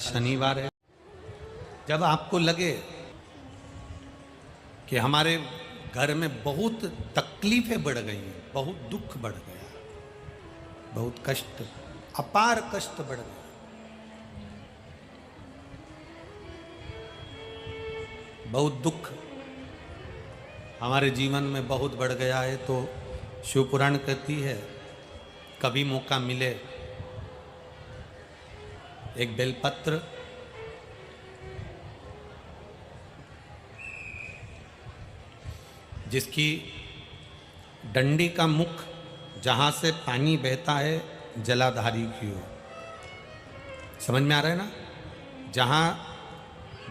शनिवार है। जब आपको लगे कि हमारे घर में बहुत तकलीफें बढ़ गई हैं, बहुत दुख बढ़ गया, बहुत कष्ट, अपार कष्ट बढ़ गया, बहुत दुख हमारे जीवन में बहुत बढ़ गया है, तो शिव पुराण कहती है कभी मौका मिले एक बेलपत्र जिसकी डंडी का मुख जहाँ से पानी बहता है जलाधारी की ओर, समझ में आ रहा है ना? जहाँ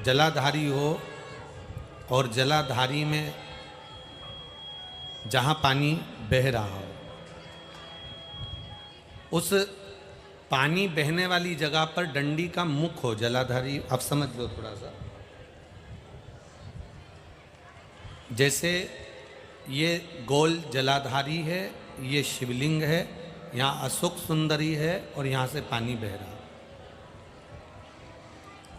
जलाधारी हो और जलाधारी में जहाँ पानी बह रहा हो, उस पानी बहने वाली जगह पर डंडी का मुख हो, जलाधारी। अब समझ लो थोड़ा सा, जैसे ये गोल जलाधारी है, ये शिवलिंग है, यहाँ अशोक सुंदरी है और यहाँ से पानी बह रहा है।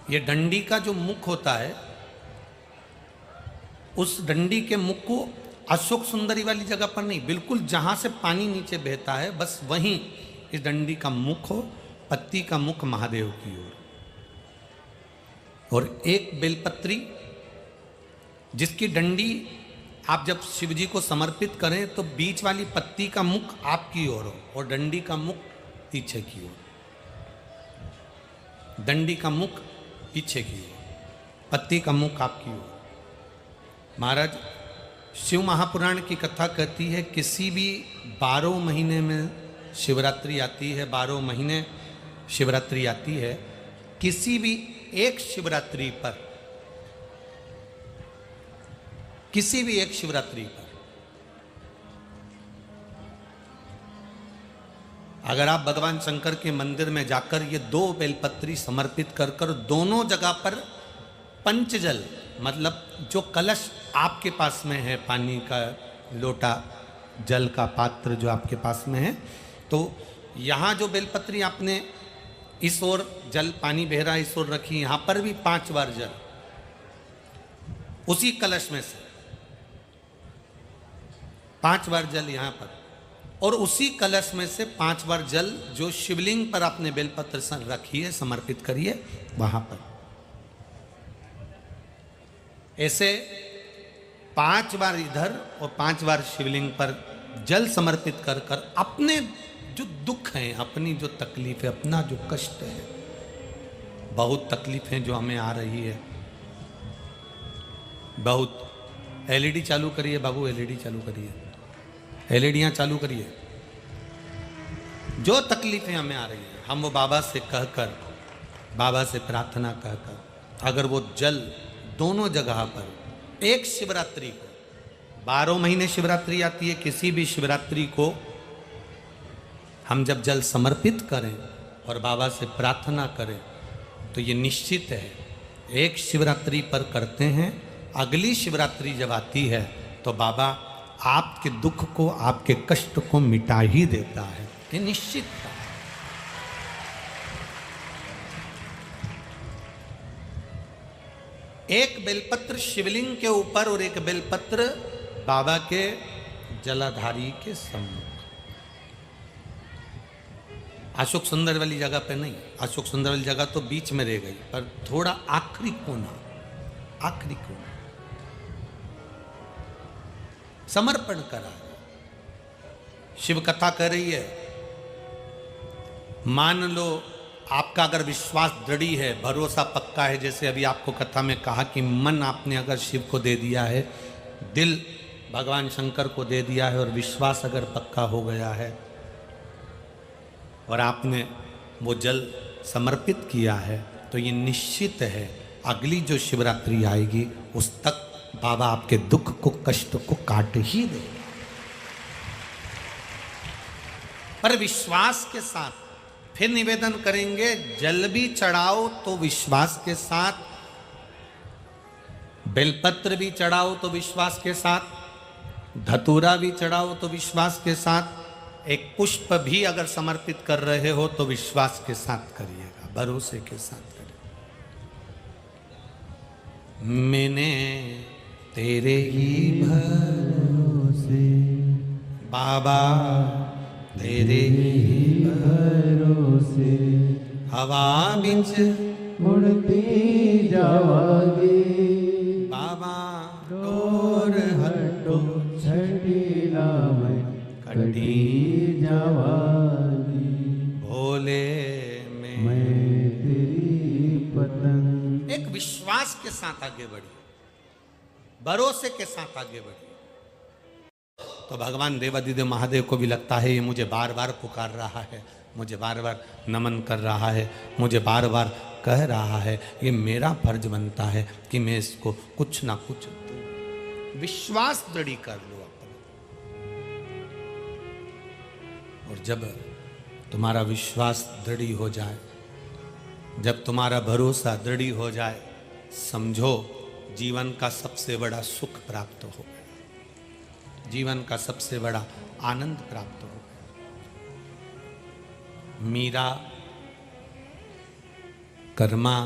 ये डंडी का जो मुख होता है, उस डंडी के मुख को अशोक सुंदरी वाली जगह पर नहीं, बिल्कुल जहाँ से पानी नीचे बहता है बस वहीं इस डंडी का मुख हो, पत्ती का मुख महादेव की ओर, और एक बेलपत्री जिसकी डंडी आप जब शिव जी को समर्पित करें तो बीच वाली पत्ती का मुख आपकी ओर हो और डंडी का मुख पीछे की ओर, डंडी का मुख पीछे की ओर, पत्ती का मुख आपकी ओर। महाराज, शिव महापुराण की कथा कहती है किसी भी 12 महीने में शिवरात्रि आती है, 12 महीने शिवरात्रि आती है, किसी भी एक शिवरात्रि पर, किसी भी एक शिवरात्रि पर अगर आप भगवान शंकर के मंदिर में जाकर ये 2 बेलपत्री समर्पित कर कर दोनों जगह पर पंचजल, मतलब जो कलश आपके पास में है, पानी का लोटा, जल का पात्र जो आपके पास में है, तो यहाँ जो बेलपत्री आपने इस ओर जल पानी बह रहा है इस ओर रखी, यहाँ पर भी 5 बार जल उसी कलश में से 5 बार जल यहाँ पर, और उसी कलश में से 5 बार जल जो शिवलिंग पर आपने बेलपत्र रखी है समर्पित करिए वहां पर। ऐसे 5 बार इधर और 5 बार शिवलिंग पर जल समर्पित कर कर अपने जो दुख हैं, अपनी जो तकलीफ है, अपना जो कष्ट है, बहुत तकलीफें जो हमें आ रही है, बहुत। एलईडी चालू करिए बाबू, एलईडी चालू करिए, एलईडियाँ चालू करिए। जो तकलीफें हमें आ रही हैं, हम वो बाबा से कहकर, बाबा से प्रार्थना कहकर, अगर वो जल दोनों जगह पर एक शिवरात्रि को, 12 महीने शिवरात्रि आती है, किसी भी शिवरात्रि को हम जब जल समर्पित करें और बाबा से प्रार्थना करें तो ये निश्चित है एक शिवरात्रि पर करते हैं, अगली शिवरात्रि जब आती है तो बाबा आपके दुख को, आपके कष्ट को मिटा ही देता है, ये निश्चित है। एक बेलपत्र शिवलिंग के ऊपर और एक बेलपत्र बाबा के जलाधारी के सम्मुख, अशोक सुंदर वाली जगह पे नहीं, अशोक सुंदर वाली जगह तो बीच में रह गई, पर थोड़ा आखिरी कोना, आखिरी कोना समर्पण करा। शिव कथा कर रही है, मान लो आपका अगर विश्वास दृढ़ है, भरोसा पक्का है, जैसे अभी आपको कथा में कहा कि मन आपने अगर शिव को दे दिया है, दिल भगवान शंकर को दे दिया है और विश्वास अगर पक्का हो गया है और आपने वो जल समर्पित किया है, तो ये निश्चित है अगली जो शिवरात्रि आएगी उस तक बाबा आपके दुख को, कष्ट को काट ही दे। पर विश्वास के साथ फिर निवेदन करेंगे, जल भी चढ़ाओ तो विश्वास के साथ, बेलपत्र भी चढ़ाओ तो विश्वास के साथ, धतूरा भी चढ़ाओ तो विश्वास के साथ, एक पुष्प भी अगर समर्पित कर रहे हो तो विश्वास के साथ करिएगा, भरोसे के साथ करिए। मैंने तेरे ही भरोसे बाबा, तेरे ही भरोसे हवा बिच उड़ती जावागी बाबा, डोर हटो छठीला में कटी जावागी भोले मैं तेरी पतंग। एक विश्वास के साथ आगे बढ़ी, भरोसे के साथ आगे बढ़ी। तो भगवान देवादिदेव महादेव को भी लगता है ये मुझे बार बार पुकार रहा है, मुझे बार बार नमन कर रहा है, मुझे बार बार कह रहा है, ये मेरा फर्ज बनता है कि मैं इसको कुछ ना कुछ दूं। विश्वास दृढ़ कर लो अपना। और जब तुम्हारा विश्वास दृढ़ हो जाए, जब तुम्हारा भरोसा दृढ़ हो जाए, समझो जीवन का सबसे बड़ा सुख प्राप्त हो गया, जीवन का सबसे बड़ा आनंद प्राप्त हो गया। मीरा, कर्मा,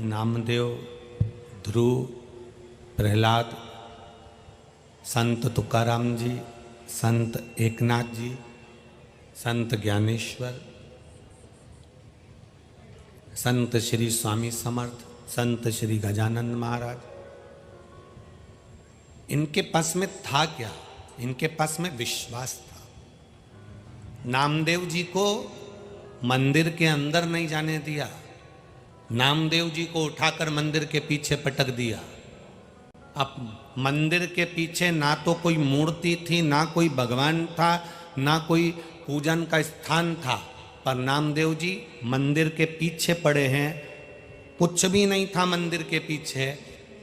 नामदेव, ध्रुव, प्रहलाद, संत तुकाराम जी, संत एकनाथ जी, संत ज्ञानेश्वर, संत श्री स्वामी समर्थ, संत श्री गजानंद महाराज, इनके पास में था क्या? इनके पास में विश्वास था। नामदेव जी को मंदिर के अंदर नहीं जाने दिया, नामदेव जी को उठाकर मंदिर के पीछे पटक दिया। अब मंदिर के पीछे ना तो कोई मूर्ति थी, ना कोई भगवान था, ना कोई पूजन का स्थान था, पर नामदेव जी मंदिर के पीछे पड़े हैं। कुछ भी नहीं था मंदिर के पीछे,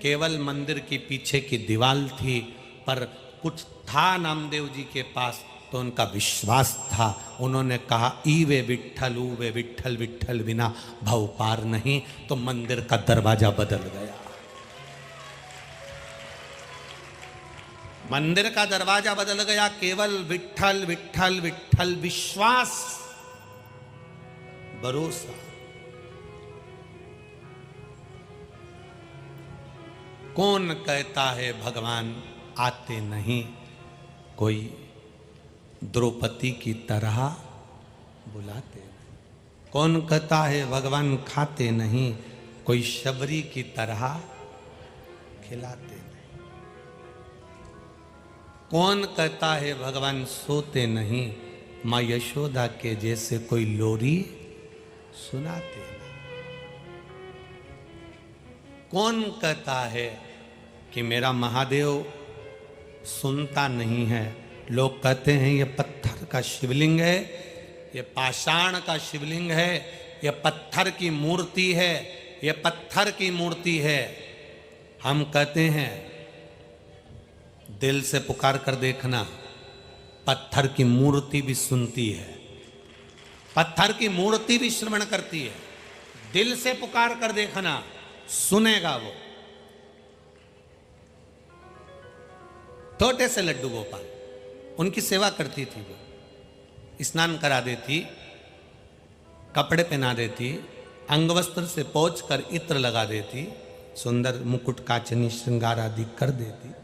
केवल मंदिर के पीछे की दीवार थी, पर कुछ था नामदेव जी के पास, तो उनका विश्वास था। उन्होंने कहा ईवे विठ्ठल ऊवे विठ्ठल, विठ्ठल बिना भव पार नहीं। तो मंदिर का दरवाजा बदल गया, मंदिर का दरवाजा बदल गया। केवल विठ्ठल विठ्ठल विठ्ठल, विश्वास, भरोसा। कौन कहता है भगवान आते नहीं, कोई द्रौपदी की तरह बुलाते नहीं। कौन कहता है भगवान खाते नहीं, कोई शबरी की तरह खिलाते नहीं। कौन कहता है भगवान सोते नहीं, माँ यशोदा के जैसे कोई लोरी सुनाते नहीं। कौन कहता है कि मेरा महादेव सुनता नहीं है? लोग कहते हैं ये पत्थर का शिवलिंग है, ये पाषाण का शिवलिंग है, ये पत्थर की मूर्ति है, ये पत्थर की मूर्ति है। हम कहते हैं दिल से पुकार कर देखना, पत्थर की मूर्ति भी सुनती है, पत्थर की मूर्ति भी श्रवण करती है। दिल से पुकार कर देखना, सुनेगा वो। छोटे से लड्डू गोपाल, उनकी सेवा करती थी वो, स्नान करा देती, कपड़े पहना देती, अंगवस्त्र से पोंछ कर इत्र लगा देती, सुंदर मुकुट कांचनी श्रृंगार आदि कर देती,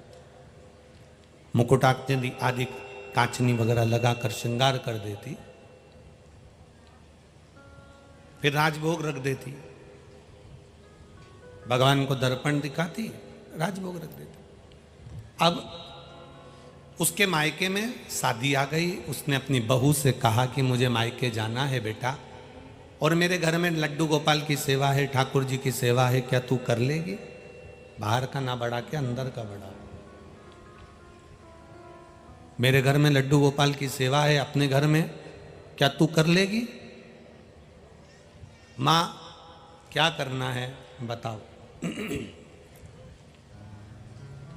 मुकुट आदि कांचनी वगैरह लगाकर श्रृंगार कर देती, फिर राजभोग रख देती, भगवान को दर्पण दिखाती, राजभोग रख देती। अब उसके मायके में शादी आ गई, उसने अपनी बहू से कहा कि मुझे मायके जाना है बेटा, और मेरे घर में लड्डू गोपाल की सेवा है, ठाकुर जी की सेवा है, क्या तू कर लेगी? बाहर का ना बढ़ा के अंदर का बढ़ा। मेरे घर में लड्डू गोपाल की सेवा है, अपने घर में क्या तू कर लेगी? माँ क्या करना है बताओ,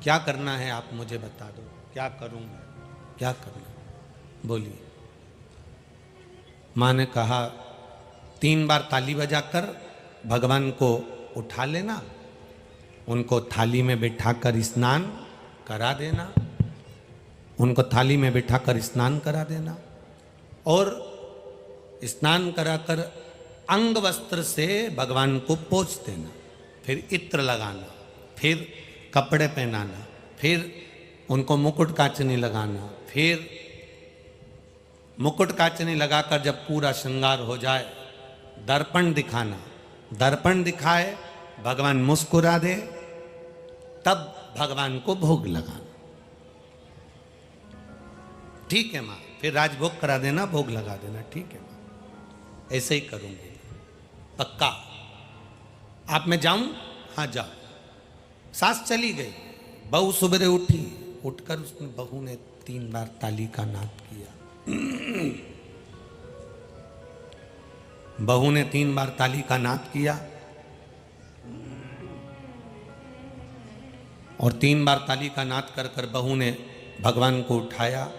क्या करना है आप मुझे बता दो, क्या करूं मैं, क्या करना, बोलिए। माँ ने कहा 3 बार ताली बजाकर भगवान को उठा लेना, उनको थाली में बिठाकर स्नान करा देना, उनको थाली में बिठाकर स्नान करा देना, और स्नान कराकर अंग वस्त्र से भगवान को पोंछ देना, फिर इत्र लगाना, फिर कपड़े पहनाना, फिर उनको मुकुट कांचनी लगाना, फिर मुकुट कांचनी लगाकर जब पूरा श्रृंगार हो जाए दर्पण दिखाना, दर्पण दिखाए भगवान मुस्कुरा दे तब भगवान को भोग लगाना। ठीक है माँ, फिर राजभोग करा देना, भोग लगा देना। ठीक है माँ, ऐसे ही करूंगी पक्का। आप मैं जाऊं? हाँ जाओ। सास चली गई, बहू सुबह उठी, उठकर उसने बहू ने 3 बार ताली का नाद किया। बहू ने 3 बार ताली का नाद किया और 3 बार ताली का नाद कर कर बहू ने भगवान को उठाया,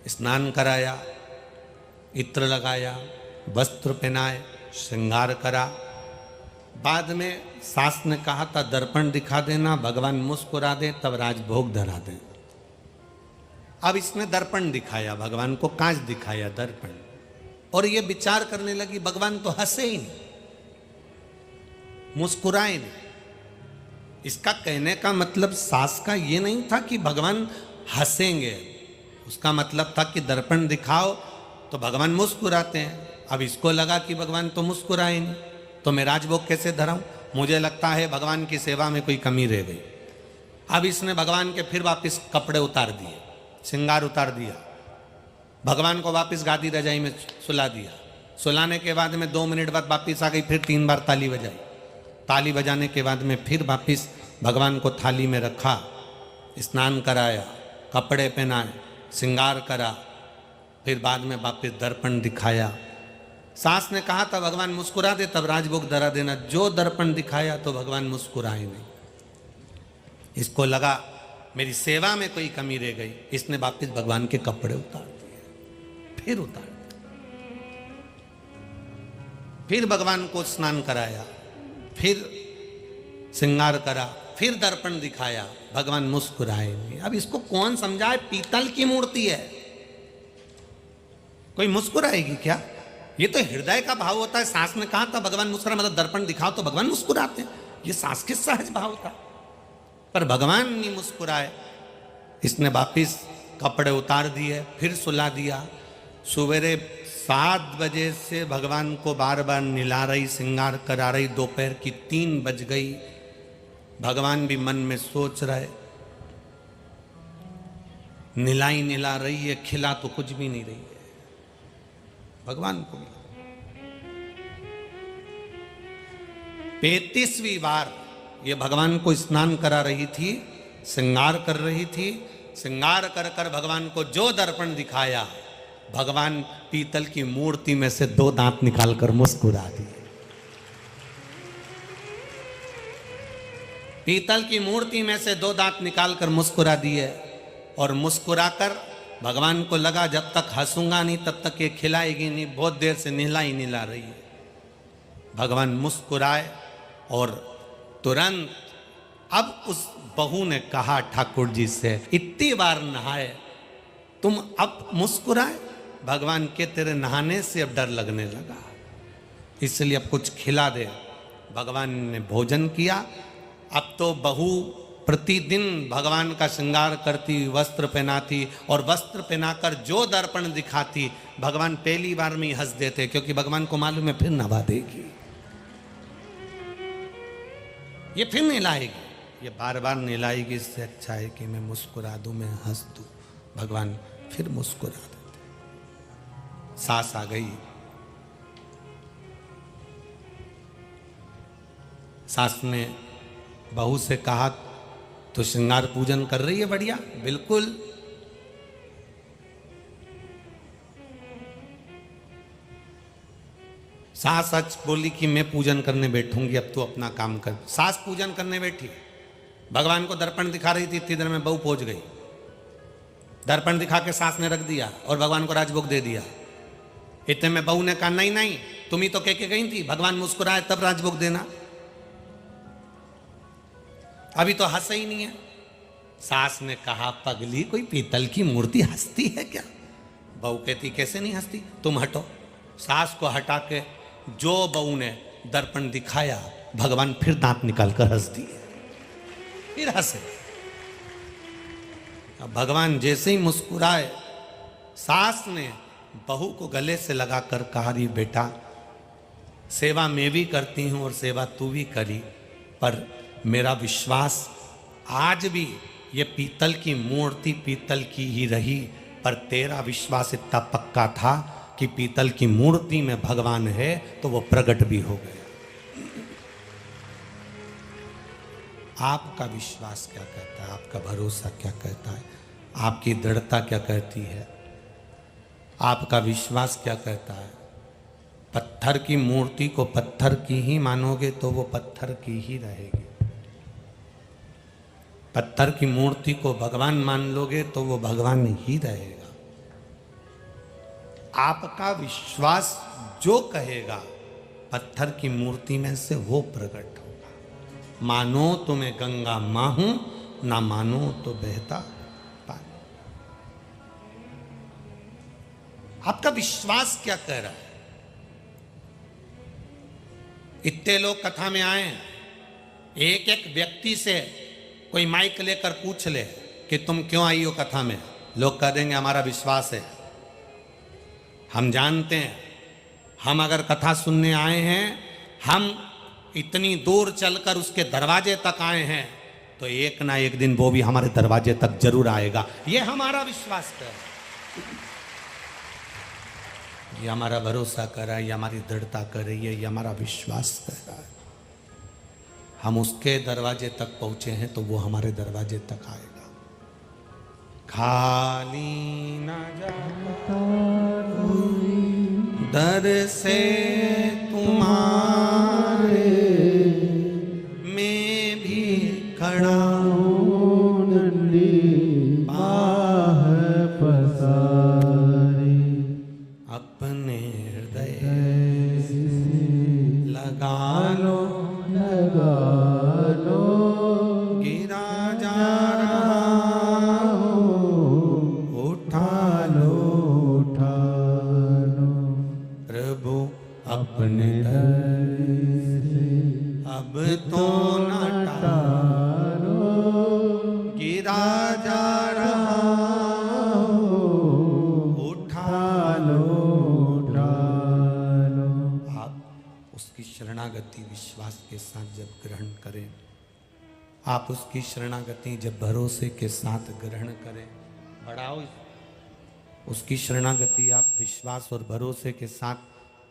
स्नान कराया, इत्र लगाया, वस्त्र पहनाए, श्रृंगार करा। बाद में सास ने कहा था दर्पण दिखा देना, भगवान मुस्कुरा दे तब राजभोग धरा दे। अब इसने दर्पण दिखाया, भगवान को कांच दिखाया, दर्पण, और ये विचार करने लगी भगवान तो हंसे ही नहीं, मुस्कुराए नहीं। इसका कहने का मतलब सास का ये नहीं था कि भगवान हंसेंगे, उसका मतलब था कि दर्पण दिखाओ तो भगवान मुस्कुराते हैं। अब इसको लगा कि भगवान तो मुस्कुराए नहीं, तो मैं राजभोग कैसे धराऊं? मुझे लगता है भगवान की सेवा में कोई कमी रह गई। अब इसने भगवान के फिर वापस कपड़े उतार दिए, श्रृंगार उतार दिया, भगवान को वापस गादी रजाई में सुला दिया। सुलाने के बाद में 2 मिनट बाद वापस आ गई, फिर 3 बार ताली बजाई। ताली बजाने के बाद में फिर वापस भगवान को थाली में रखा, स्नान कराया, कपड़े पहनाए, श्रृंगार करा, फिर बाद में वापस दर्पण दिखाया। सास ने कहा था भगवान मुस्कुरा दे तब राजभोग धरा देना, जो दर्पण दिखाया तो भगवान मुस्कुराए नहीं। इसको लगा मेरी सेवा में कोई कमी रह गई, इसने वापस भगवान के कपड़े उतार दिए, फिर उतार दिए, फिर भगवान को स्नान कराया, फिर श्रृंगार करा, फिर दर्पण दिखाया, भगवान मुस्कुराए नहीं। अब इसको कौन समझाए? पीतल की मूर्ति है, कोई मुस्कुराएगी क्या? ये तो हृदय का भाव होता है। सास ने कहा था भगवान मुस्कुरा, मतलब दर्पण दिखाओ तो भगवान मुस्कुराते हैं, ये सास के सहज भाव था, पर भगवान नहीं मुस्कुराए। इसने वापिस कपड़े उतार दिए, फिर सुला दिया। सवेरे 7 बजे से भगवान को बार बार निला रही, श्रृंगार करा रही, दोपहर की 3 बज गई। भगवान भी मन में सोच रहे, निलाई निला रही है, खिला तो कुछ भी नहीं रही है भगवान को। 35वीं बार ये भगवान को स्नान करा रही थी, श्रृंगार कर रही थी। श्रृंगार कर कर भगवान को जो दर्पण दिखाया, भगवान पीतल की मूर्ति में से 2 दांत निकालकर मुस्कुरा दिए। पीतल की मूर्ति में से 2 दांत निकालकर मुस्कुरा दिए, और मुस्कुराकर भगवान को लगा जब तक हंसूंगा नहीं तब तक ये खिलाएगी नहीं, बहुत देर से निला ही निला रही है। भगवान मुस्कुराए और तुरंत अब उस बहू ने कहा ठाकुर जी से, इतनी बार नहाए तुम अब मुस्कुराए? भगवान के तेरे नहाने से अब डर लगने लगा, इसलिए अब कुछ खिला दे। भगवान ने भोजन किया। अब तो बहू प्रतिदिन भगवान का श्रृंगार करती, वस्त्र पहनाती, और वस्त्र पहनाकर जो दर्पण दिखाती भगवान पहली बार में ही हंस देते, क्योंकि भगवान को मालूम है फिर नवा देगी, ये फिर निलाएगी, ये बार बार निलाएगी। इससे अच्छा है कि मैं मुस्कुरा दूं, मैं हंस दूं। भगवान फिर मुस्कुरा देते। सास आ गई, सास ने बहू से कहा तो श्रृंगार पूजन कर रही है बढ़िया? बिल्कुल। सास सच बोली कि मैं पूजन करने बैठूंगी, अब तो अपना काम कर। सास पूजन करने बैठी, भगवान को दर्पण दिखा रही थी, इतनी देर में बहू पहुंच गई। दर्पण दिखा के सास ने रख दिया और भगवान को राजभोग दे दिया। इतने में बहू ने कहा नहीं नहीं, तुम ही तो कह के गई थी भगवान मुस्कुराए तब राजभोग देना, अभी तो हंसा ही नहीं है। सास ने कहा पगली, कोई पीतल की मूर्ति हंसती है क्या? बहू कहती कैसे नहीं हंसती, तुम हटो। सास को हटा के जो बहू ने दर्पण दिखाया, भगवान फिर दांत निकाल कर हंस दिए। फिर हंसे। अब भगवान जैसे ही मुस्कुराए, सास ने बहू को गले से लगाकर कहा, री बेटा सेवा मैं भी करती हूं और सेवा तू भी करी, पर मेरा विश्वास आज भी ये पीतल की मूर्ति पीतल की ही रही, पर तेरा विश्वास इतना पक्का था कि पीतल की मूर्ति में भगवान है तो वो प्रकट भी हो गया। आपका विश्वास क्या कहता है? आपका भरोसा क्या कहता है? आपकी दृढ़ता क्या कहती है? आपका विश्वास क्या कहता है? पत्थर की मूर्ति को पत्थर की ही मानोगे तो वो पत्थर की ही रहेगी। पत्थर की मूर्ति को भगवान मान लोगे तो वो भगवान ही रहेगा। आपका विश्वास जो कहेगा पत्थर की मूर्ति में से वो प्रकट होगा। मानो तो मैं गंगा मां हूं, ना मानो तो बहता पानी। आपका विश्वास क्या कह रहा है? इतने लोग कथा में आए, एक एक व्यक्ति से कोई माइक लेकर पूछ ले कि तुम क्यों आई हो कथा में, लोग कह देंगे हमारा विश्वास है। हम जानते हैं, हम अगर कथा सुनने आए हैं, हम इतनी दूर चलकर उसके दरवाजे तक आए हैं, तो एक ना एक दिन वो भी हमारे दरवाजे तक जरूर आएगा। ये हमारा विश्वास है, ये हमारा भरोसा कर रहा है, ये हमारी दृढ़ता कर रही है, ये हमारा विश्वास कर रहा है। हम उसके दरवाजे तक पहुंचे हैं तो वो हमारे दरवाजे तक आएगा। खाली ना जाता दर से तुम्हारे, मैं भी खड़ा हूँ नंदी बाह पसारी, अपने हृदय लगा लो, लगा लो, गिरा जा रहा हूँ, उठा लो, उठा लो प्रभु अपने दर से, अब तो न टालो, गिरा जा रहा हूँ, उठा लो। आप उसकी शरणागति विश्वास के साथ जब ग्रहण करें, आप उसकी शरणागति जब भरोसे के साथ ग्रहण करें, बढ़ाओ उसकी शरणागति आप विश्वास और भरोसे के साथ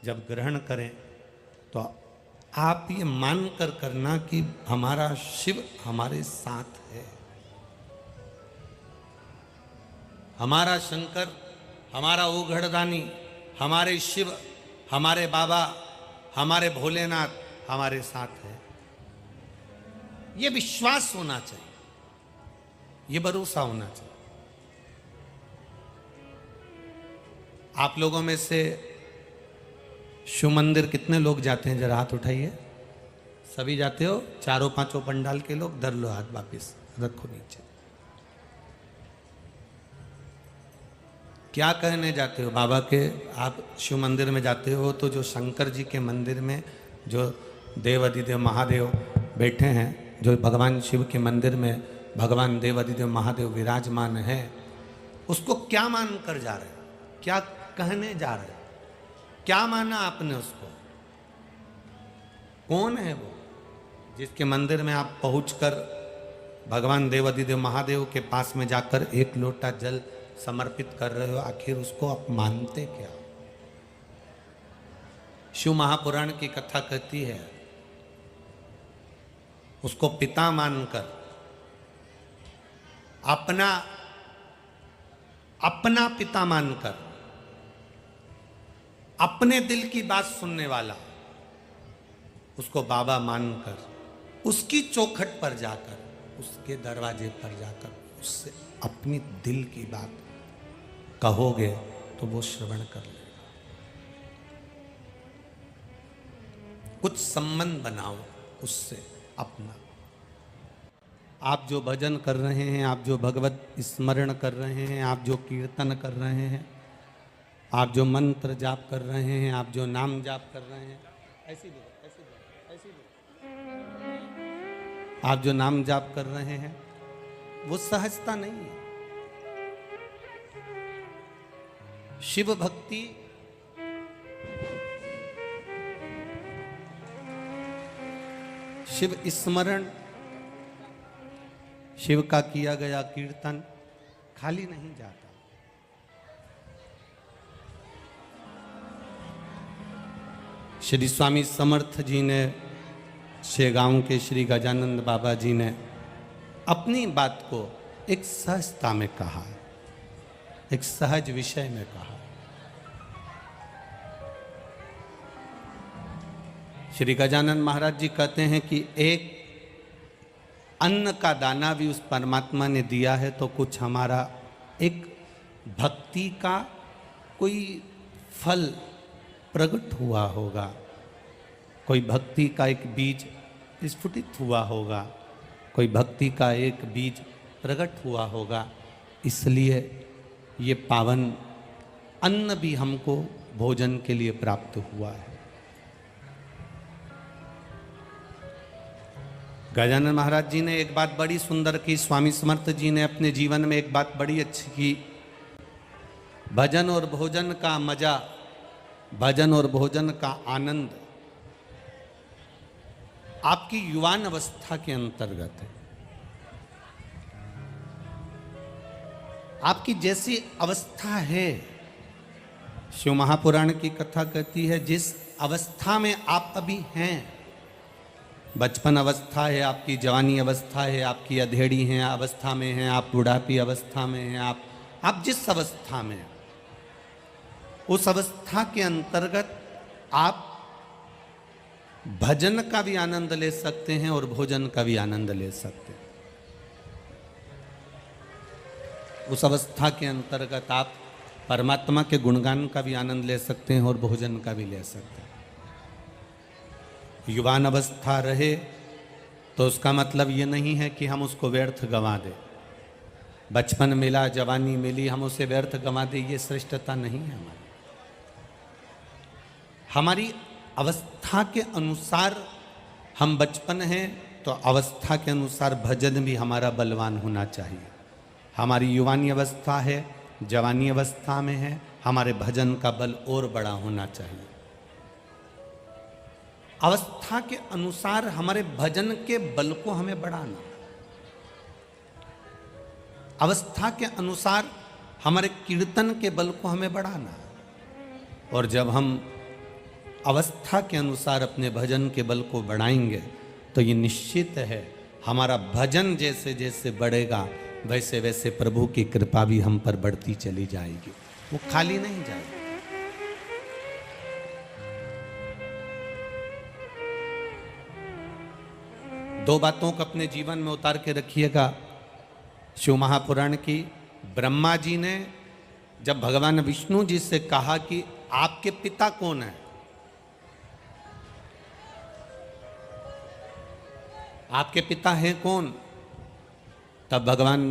जब ग्रहण करें, तो आप ये मान कर करना कि हमारा शिव हमारे साथ है, हमारा शंकर, हमारा ओघड़दानी, हमारे शिव, हमारे बाबा, हमारे भोलेनाथ हमारे साथ है। ये विश्वास होना चाहिए, ये भरोसा होना चाहिए। आप लोगों में से शिव मंदिर कितने लोग जाते हैं? जरा हाथ उठाइए। सभी जाते हो? चारों पांचों पंडाल के लोग धर लो हाथ, वापिस रखो नीचे। क्या कहने जाते हो बाबा के? आप शिव मंदिर में जाते हो तो जो शंकर जी के मंदिर में जो देवाधिदेव महादेव बैठे हैं, जो भगवान शिव के मंदिर में भगवान देवाधिदेव महादेव विराजमान है, उसको क्या मान कर जा रहे हो? क्या कहने जा रहे हो? क्या माना आपने उसको? कौन है वो जिसके मंदिर में आप पहुंचकर भगवान देवाधिदेव महादेव के पास में जाकर एक लोटा जल समर्पित कर रहे हो? आखिर उसको आप मानते क्या? शिव महापुराण की कथा कहती है, उसको पिता मानकर, अपना पिता मानकर, अपने दिल की बात सुनने वाला, उसको बाबा मानकर, उसकी चौखट पर जाकर, उसके दरवाजे पर जाकर उससे अपनी दिल की बात कहोगे तो वो श्रवण कर लेगा। कुछ संबंध बनाओ उससे अपना। आप जो भजन कर रहे हैं, आप जो भगवत स्मरण कर रहे हैं, आप जो कीर्तन कर रहे हैं, आप जो मंत्र जाप कर रहे हैं, आप जो नाम जाप कर रहे हैं, ऐसी दो, ऐसी दो, ऐसी दो। आप जो नाम जाप कर रहे हैं वो सहजता नहीं है। शिव भक्ति शिव स्मरण, शिव का किया गया कीर्तन खाली नहीं जाता। श्री स्वामी समर्थ जी ने, शेगांव के श्री गजानंद बाबा जी ने अपनी बात को एक सहजता में कहा, एक सहज विषय में कहा। श्री गजानंद महाराज जी कहते हैं कि एक अन्न का दाना भी उस परमात्मा ने दिया है तो कुछ हमारा एक भक्ति का कोई फल प्रकट हुआ होगा, कोई भक्ति का एक बीज स्फुटित हुआ होगा, कोई भक्ति का एक बीज प्रकट हुआ होगा। इसलिए ये पावन अन्न भी हमको भोजन के लिए प्राप्त हुआ है। गजानन महाराज जी ने एक बात बड़ी सुंदर की, स्वामी समर्थ जी ने अपने जीवन में एक बात बड़ी अच्छी की। भजन और भोजन का मजा, भजन और भोजन का आनंद आपकी युवान अवस्था के अंतर्गत है। आपकी जैसी अवस्था है, शिव महापुराण की कथा कहती है, जिस अवस्था में आप अभी हैं, बचपन अवस्था है, आपकी जवानी अवस्था है, आपकी अधेड़ी है अवस्था में है, आप बुढ़ापी अवस्था में हैं, आप जिस अवस्था में हैं, उस अवस्था के अंतर्गत आप भजन का भी आनंद ले सकते हैं और भोजन का भी आनंद ले सकते हैं। उस अवस्था के अंतर्गत आप परमात्मा के गुणगान का भी आनंद ले सकते हैं और भोजन का भी ले सकते हैं। युवान अवस्था रहे तो उसका मतलब ये नहीं है कि हम उसको व्यर्थ गंवा दें। बचपन मिला, जवानी मिली, हम उसे व्यर्थ गंवा दें, ये श्रेष्ठता नहीं है हमारी। हमारी अवस्था के अनुसार हम बचपन हैं तो अवस्था के अनुसार भजन भी हमारा बलवान होना चाहिए। हमारी युवानी अवस्था है, जवानी अवस्था में है, हमारे भजन का बल और बड़ा होना चाहिए। अवस्था के अनुसार हमारे भजन के बल को हमें बढ़ाना, अवस्था के अनुसार हमारे कीर्तन के बल को हमें बढ़ाना। और जब हम अवस्था के अनुसार अपने भजन के बल को बढ़ाएंगे तो ये निश्चित है हमारा भजन जैसे जैसे बढ़ेगा वैसे वैसे प्रभु की कृपा भी हम पर बढ़ती चली जाएगी, वो खाली नहीं जाएगी। दो बातों को अपने जीवन में उतार के रखिएगा। शिव महापुराण की, ब्रह्मा जी ने जब भगवान विष्णु जी से कहा कि आपके पिता कौन है, आपके पिता हैं कौन, तब भगवान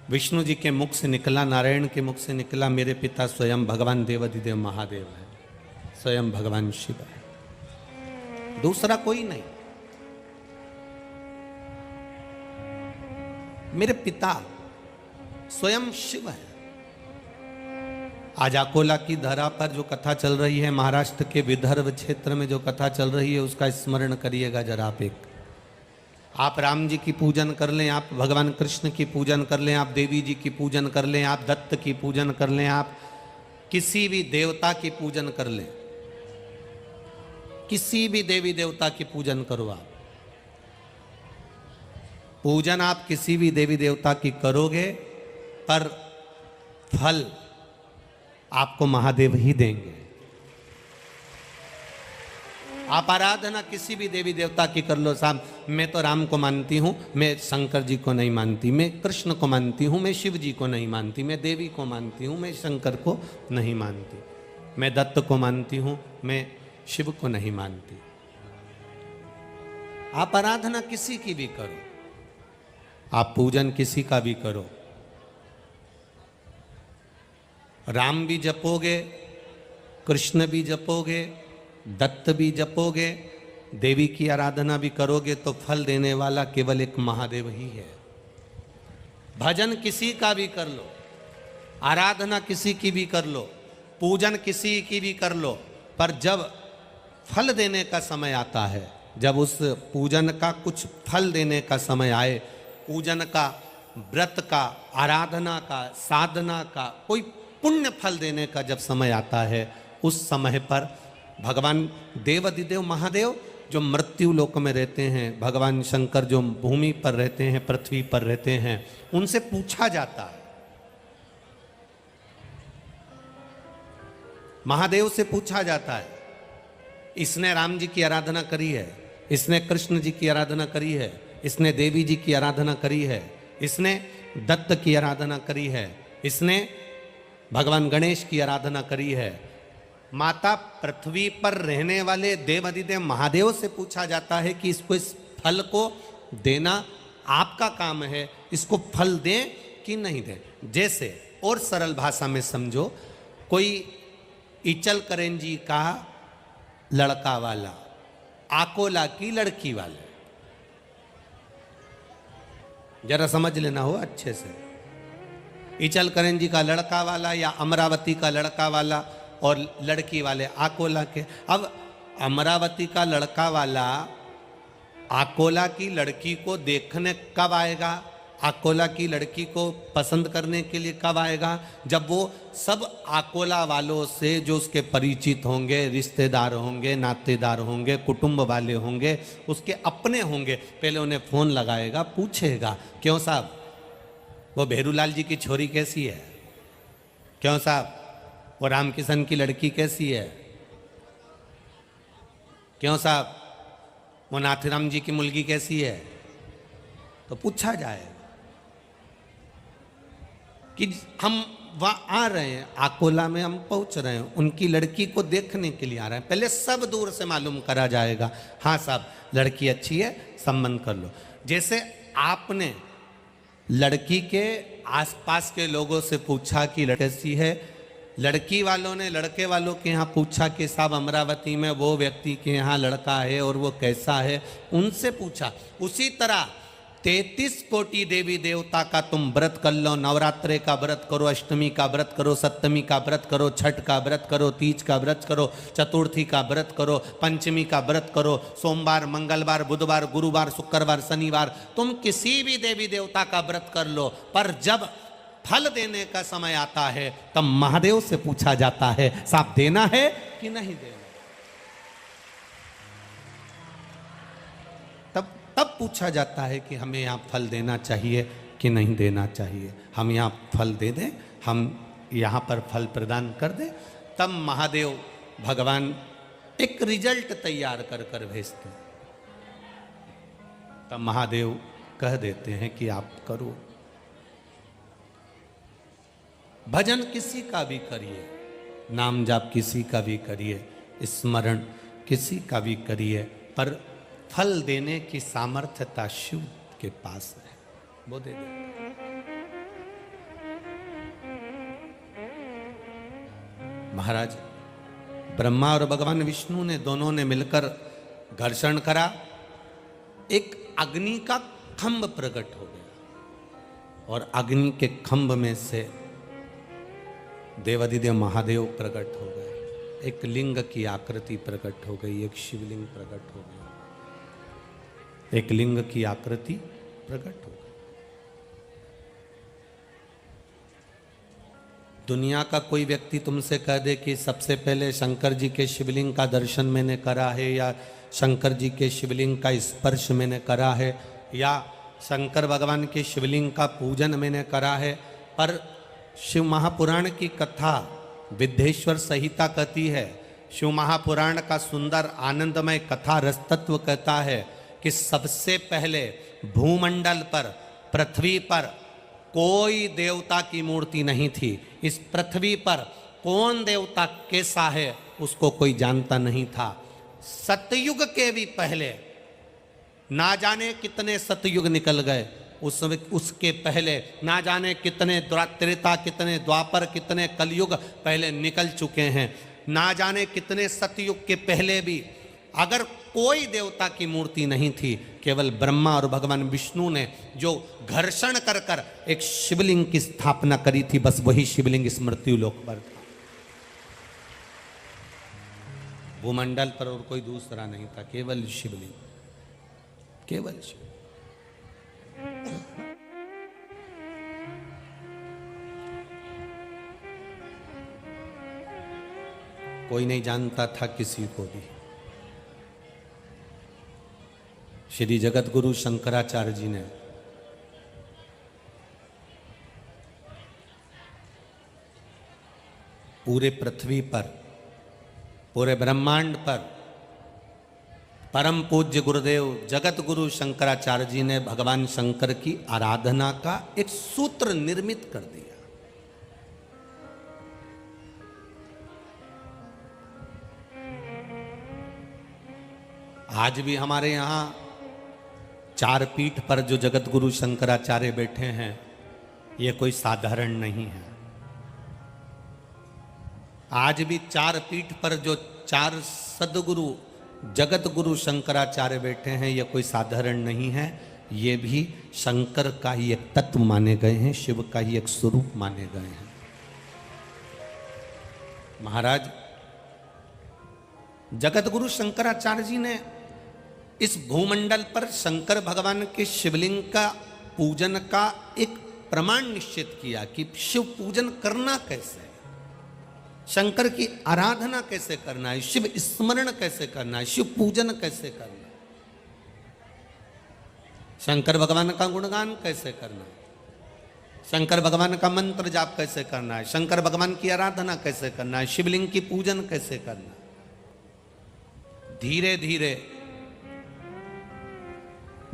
विष्णु जी के मुख से निकला, नारायण के मुख से निकला, मेरे पिता स्वयं भगवान देवाधिदेव महादेव है, स्वयं भगवान शिव है, दूसरा कोई नहीं। मेरे पिता स्वयं शिव है। आज अकोला की धरा पर जो कथा चल रही है, महाराष्ट्र के विदर्भ क्षेत्र में जो कथा चल रही है, उसका स्मरण करिएगा जरा आप। एक आप राम जी की पूजन कर लें, आप भगवान कृष्ण की पूजन कर लें, आप देवी जी की पूजन कर लें, आप दत्त की पूजन कर लें, आप किसी भी देवता की पूजन कर लें, किसी भी देवी देवता की पूजन करो आप। पूजन आप किसी भी देवी देवता की करोगे पर फल आपको महादेव ही देंगे। आप आराधना किसी भी देवी देवता की कर लो, साहब मैं तो राम को मानती हूँ, मैं शंकर जी को नहीं मानती, मैं कृष्ण को मानती हूँ, मैं शिव जी को नहीं मानती, मैं देवी को मानती हूँ, मैं शंकर को नहीं मानती, मैं दत्त को मानती हूँ, मैं शिव को नहीं मानती। आप आराधना किसी की भी करो, आप पूजन किसी का भी करो, राम भी जपोगे, कृष्ण भी जपोगे, दत्त भी जपोगे, देवी की आराधना भी करोगे तो फल देने वाला केवल एक महादेव ही है। भजन किसी का भी कर लो, आराधना किसी की भी कर लो, पूजन किसी की भी कर लो, पर जब फल देने का समय आता है, जब उस पूजन का कुछ फल देने का समय आए, पूजन का, व्रत का, आराधना का, साधना का, कोई पुण्य फल देने का जब समय आता है, उस समय पर भगवान देवाधिदेव महादेव जो मृत्यु लोक में रहते हैं, भगवान शंकर जो भूमि पर रहते हैं, पृथ्वी पर रहते हैं, उनसे पूछा जाता है, महादेव से पूछा जाता है, इसने राम जी की आराधना करी है, इसने कृष्ण जी की आराधना करी है, इसने देवी जी की आराधना करी है, इसने दत्त की आराधना करी है, इसने भगवान गणेश की आराधना करी है। माता पृथ्वी पर रहने वाले देवाधिदेव महादेव से पूछा जाता है कि इसको, इस फल को देना आपका काम है, इसको फल दें कि नहीं दें। जैसे और सरल भाषा में समझो, कोई इचल करेंजी का लड़का वाला आकोला की लड़की वाले, जरा समझ लेना हो अच्छे से, इचल करेंजी का लड़का वाला या अमरावती का लड़का वाला और लड़की वाले आकोला के। अब अमरावती का लड़का वाला आकोला की लड़की को देखने कब आएगा, आकोला की लड़की को पसंद करने के लिए कब आएगा, जब वो सब आकोला वालों से जो उसके परिचित होंगे, रिश्तेदार होंगे, नातेदार होंगे, कुटुंब वाले होंगे, उसके अपने होंगे, पहले उन्हें फ़ोन लगाएगा, पूछेगा क्यों साहब वो भेरूलाल जी की छोरी कैसी है, क्यों साहब वो रामकिशन की लड़की कैसी है, क्यों साहब वो नाथराम जी की मुलगी कैसी है, तो पूछा जाएगा कि हम वहाँ आ रहे हैं, आकोला में हम पहुँच रहे हैं, उनकी लड़की को देखने के लिए आ रहे हैं, पहले सब दूर से मालूम करा जाएगा, हाँ साहब लड़की अच्छी है, संबंध कर लो। जैसे आपने लड़की के आसपास के लोगों से पूछा कि लड़की कैसी है, लड़की वालों ने लड़के वालों के यहाँ पूछा कि साहब अमरावती में वो व्यक्ति के यहाँ लड़का है और वो कैसा है, उनसे पूछा। उसी तरह 33 कोटि देवी देवता का तुम व्रत कर लो, नवरात्रे का व्रत करो, अष्टमी का व्रत करो, सप्तमी का व्रत करो, छठ का व्रत करो, तीज का व्रत करो, चतुर्थी का व्रत करो, पंचमी का व्रत करो, सोमवार, मंगलवार, बुधवार, गुरुवार, शुक्रवार, शनिवार, तुम किसी भी देवी देवता का व्रत कर लो, पर जब फल देने का समय आता है तब महादेव से पूछा जाता है साहब देना है कि नहीं देना। तब पूछा जाता है कि हमें यहाँ फल देना चाहिए कि नहीं देना चाहिए, हम यहाँ फल दे दें, हम यहाँ पर फल प्रदान कर दें, तब महादेव भगवान एक रिजल्ट तैयार कर कर भेजते हैं, तब महादेव कह देते हैं कि आप करो। भजन किसी का भी करिए, नाम जाप किसी का भी करिए, स्मरण किसी का भी करिए, पर फल देने की सामर्थ्यता शिव के पास है, वो दे दे। महाराज ब्रह्मा और भगवान विष्णु ने दोनों ने मिलकर घर्षण करा, एक अग्नि का खंभ प्रकट हो गया और अग्नि के खंभ में से देवाधिदेव महादेव प्रकट हो गए, एक लिंग की आकृति प्रकट हो गई, एक शिवलिंग प्रकट हो गया, एक लिंग की आकृति प्रकट हो गई। दुनिया का कोई व्यक्ति तुमसे कह दे कि सबसे पहले शंकर जी के शिवलिंग का दर्शन मैंने करा है, या शंकर जी के शिवलिंग का स्पर्श मैंने करा है, या शंकर भगवान के शिवलिंग का पूजन मैंने करा है, पर शिव महापुराण की कथा विद्येश्वर संहिता कहती है, शिव महापुराण का सुंदर आनंदमय कथा रसतत्व कहता है कि सबसे पहले भूमंडल पर, पृथ्वी पर कोई देवता की मूर्ति नहीं थी। इस पृथ्वी पर कौन देवता कैसा है उसको कोई जानता नहीं था। सतयुग के भी पहले, ना जाने कितने सतयुग निकल गए, उसके पहले ना जाने कितने त्रेता, कितने द्वापर, कितने कलयुग पहले निकल चुके हैं। ना जाने कितने सतयुग के पहले भी अगर कोई देवता की मूर्ति नहीं थी, केवल ब्रह्मा और भगवान विष्णु ने जो घर्षण कर कर एक शिवलिंग की स्थापना करी थी, बस वही शिवलिंग इस मृत्युलोक पर था। भूमंडल पर और कोई दूसरा नहीं था, केवल शिवलिंग, केवल शिव। कोई नहीं जानता था किसी को भी। श्री जगत गुरु शंकराचार्य जी ने पूरे पृथ्वी पर, पूरे ब्रह्मांड पर परम पूज्य गुरुदेव जगत गुरु शंकराचार्य जी ने भगवान शंकर की आराधना का एक सूत्र निर्मित कर दिया। आज भी हमारे यहाँ चार पीठ पर जो जगत गुरु शंकराचार्य बैठे हैं, ये कोई साधारण नहीं है। आज भी चार पीठ पर जो चार सदगुरु जगत गुरु शंकराचार्य बैठे हैं, ये कोई साधारण नहीं है। ये भी शंकर का ही एक तत्व माने गए हैं, शिव का ही एक स्वरूप माने गए हैं। महाराज जगत गुरु शंकराचार्य जी ने इस भूमंडल पर शंकर भगवान के शिवलिंग का पूजन का एक प्रमाण निश्चित किया कि शिव पूजन करना कैसे है, शंकर की आराधना कैसे करना है, शिव स्मरण कैसे करना है, शिव पूजन कैसे करना है, शंकर भगवान का गुणगान कैसे करना है, शंकर भगवान का मंत्र जाप कैसे करना है, शंकर भगवान की आराधना कैसे करना है, शिवलिंग की पूजन कैसे करना है। धीरे धीरे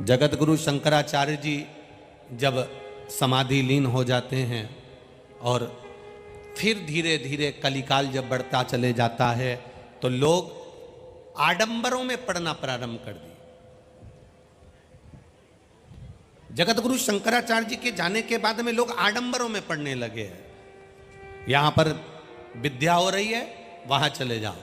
जगत गुरु शंकराचार्य जी जब समाधि लीन हो जाते हैं और फिर धीरे धीरे कलिकाल जब बढ़ता चले जाता है, तो लोग आडंबरों में पड़ना प्रारंभ कर दिए। जगत गुरु शंकराचार्य जी के जाने के बाद में लोग आडंबरों में पड़ने लगे हैं। यहां पर विद्या हो रही है, वहां चले जाओ,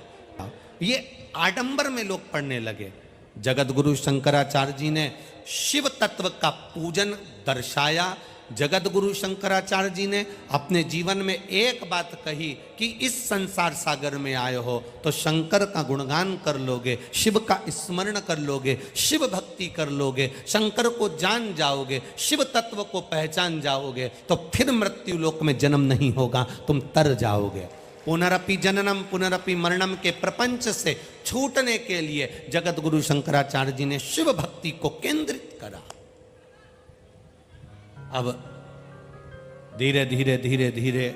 ये आडंबर में लोग पड़ने लगे। जगत गुरु शंकराचार्य जी ने शिव तत्व का पूजन दर्शाया। जगत गुरु शंकराचार्य जी ने अपने जीवन में एक बात कही कि इस संसार सागर में आए हो तो शंकर का गुणगान कर लोगे, शिव का स्मरण कर लोगे, शिव भक्ति कर लोगे, शंकर को जान जाओगे, शिव तत्व को पहचान जाओगे, तो फिर मृत्यु लोक में जन्म नहीं होगा, तुम तर जाओगे। पुनरपि जननम पुनरपि मरणम के प्रपंच से छूटने के लिए जगत गुरु शंकराचार्य जी ने शिव भक्ति को केंद्रित करा। अब धीरे धीरे धीरे धीरे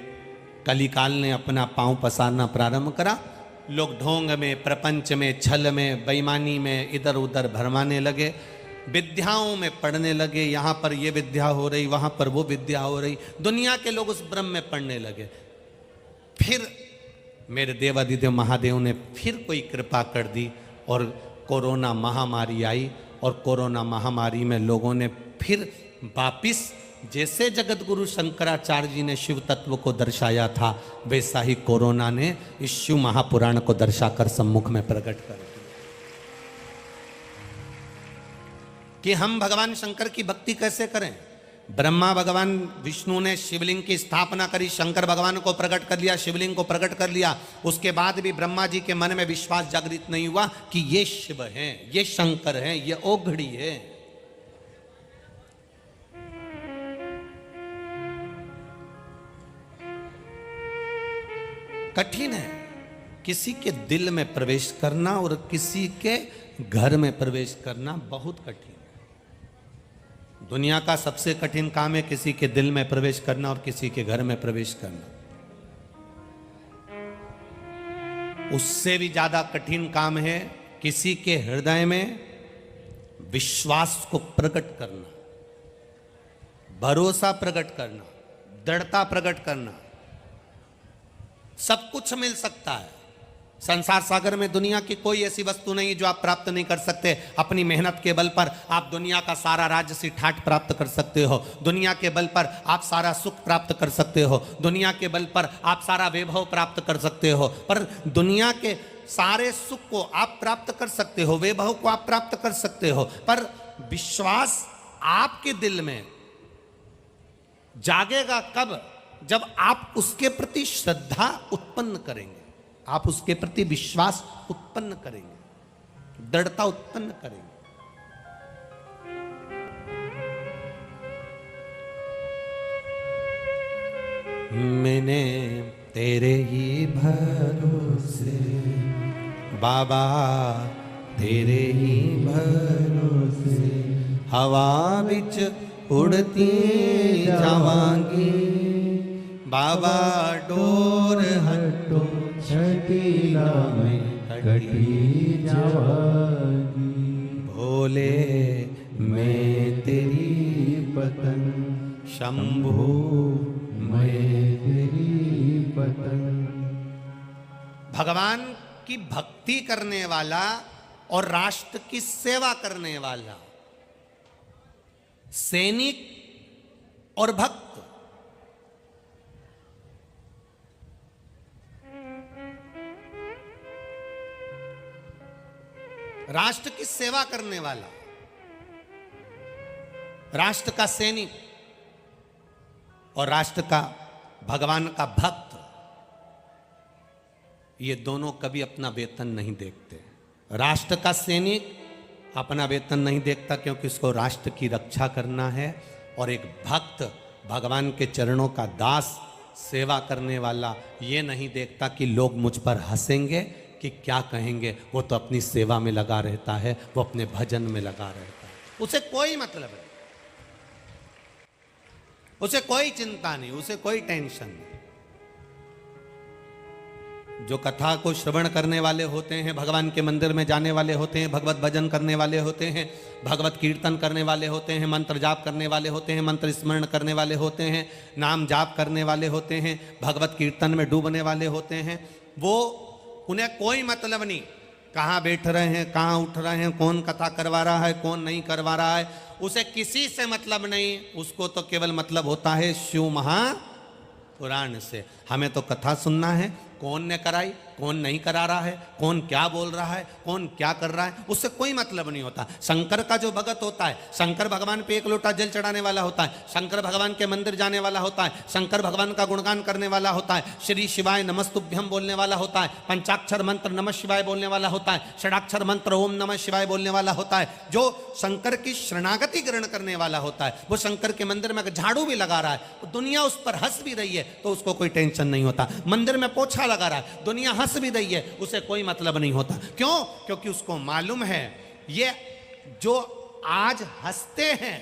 कलिकाल ने अपना पांव पसारना प्रारंभ करा। लोग ढोंग में, प्रपंच में, छल में, बेईमानी में इधर उधर भरमाने लगे, विद्याओं में पढ़ने लगे। यहाँ पर ये विद्या हो रही, वहाँ पर वो विद्या हो रही, दुनिया के लोग उस ब्रह्म में पढ़ने लगे। फिर मेरे देवादिदेव महादेव ने फिर कोई कृपा कर दी और कोरोना महामारी आई, और कोरोना महामारी में लोगों ने फिर वापिस जैसे जगत गुरु शंकराचार्य जी ने शिव तत्व को दर्शाया था, वैसा ही कोरोना ने इस शिव महापुराण को दर्शाकर सम्मुख में प्रकट कर दिया कि हम भगवान शंकर की भक्ति कैसे करें। ब्रह्मा भगवान विष्णु ने शिवलिंग की स्थापना करी, शंकर भगवान को प्रकट कर लिया, शिवलिंग को प्रकट कर लिया। उसके बाद भी ब्रह्मा जी के मन में विश्वास जागृत नहीं हुआ कि ये शिव हैं, ये शंकर हैं, ये ओघड़ी है। कठिन है किसी के दिल में प्रवेश करना और किसी के घर में प्रवेश करना, बहुत कठिन है। दुनिया का सबसे कठिन काम है किसी के दिल में प्रवेश करना और किसी के घर में प्रवेश करना। उससे भी ज्यादा कठिन काम है किसी के हृदय में विश्वास को प्रकट करना, भरोसा प्रकट करना, दृढ़ता प्रकट करना। सब कुछ मिल सकता है, संसार सागर में दुनिया की कोई ऐसी वस्तु नहीं जो आप प्राप्त नहीं कर सकते। अपनी मेहनत के बल पर आप दुनिया का सारा राजसी ठाट प्राप्त कर सकते हो। दुनिया के बल पर आप सारा सुख प्राप्त कर सकते हो। दुनिया के बल पर आप सारा वैभव प्राप्त कर सकते हो। पर दुनिया के सारे सुख को आप प्राप्त कर सकते हो, वैभव को आप प्राप्त कर सकते हो, पर विश्वास आपके दिल में जागेगा कब? जब आप उसके प्रति श्रद्धा उत्पन्न करेंगे, आप उसके प्रति विश्वास उत्पन्न करेंगे, दृढ़ता उत्पन्न करेंगे। मैंने तेरे ही भरोसे बाबा, तेरे ही भरोसे हवा बिच उड़ती जावांगी बाबा, डोर हटो छटीला में कटी जावागी। भोले मैं तेरी पतंग, शंभू मैं तेरी पतंग। भगवान की भक्ति करने वाला और राष्ट्र की सेवा करने वाला, सैनिक और भक्त, राष्ट्र की सेवा करने वाला, राष्ट्र का सैनिक और राष्ट्र का भगवान का भक्त, ये दोनों कभी अपना वेतन नहीं देखते। राष्ट्र का सैनिक अपना वेतन नहीं देखता क्योंकि उसको राष्ट्र की रक्षा करना है, और एक भक्त भगवान के चरणों का दास, सेवा करने वाला ये नहीं देखता कि लोग मुझ पर हंसेंगे कि क्या कहेंगे। वो तो अपनी सेवा में लगा रहता है, वो अपने भजन में लगा रहता है, उसे कोई मतलब नहीं, उसे कोई चिंता नहीं, उसे कोई टेंशन नहीं। जो कथा को श्रवण करने वाले होते हैं, भगवान के मंदिर में जाने वाले होते हैं, भगवत भजन करने वाले होते हैं, भगवत कीर्तन करने वाले होते हैं, मंत्र जाप करने वाले होते हैं, मंत्र स्मरण करने वाले होते हैं, नाम जाप करने वाले होते हैं, भगवत कीर्तन में डूबने वाले होते हैं, वो उन्हें कोई मतलब नहीं कहाँ बैठ रहे हैं, कहाँ उठ रहे हैं, कौन कथा करवा रहा है, कौन नहीं करवा रहा है, उसे किसी से मतलब नहीं। उसको तो केवल मतलब होता है शिव महापुराण से। हमें तो कथा सुनना है, कौन ने कराई, कौन नहीं करा रहा है, कौन क्या बोल रहा है, कौन क्या कर रहा है, उससे कोई मतलब नहीं होता। शंकर का जो भगत होता है, शंकर भगवान पे एक लोटा जल चढ़ाने वाला होता है, शंकर भगवान के मंदिर जाने वाला होता है, शंकर भगवान का गुणगान करने वाला होता है, श्री शिवाय नमस्तुभ्यम बोलने वाला होता है, पंचाक्षर मंत्र नमः शिवाय बोलने वाला होता है, षडाक्षर मंत्र ओम नमः शिवाय बोलने वाला होता है। जो शंकर की शरणागति ग्रहण करने वाला होता है, वो शंकर के मंदिर में झाड़ू भी लगा रहा है, दुनिया उस पर हंस भी रही है तो उसको कोई टेंशन नहीं होता। मंदिर में पोछा लगा रहा है, दुनिया हंस भी रही है, उसे कोई मतलब नहीं होता। क्यों? क्योंकि उसको मालूम है ये जो आज हंसते हैं,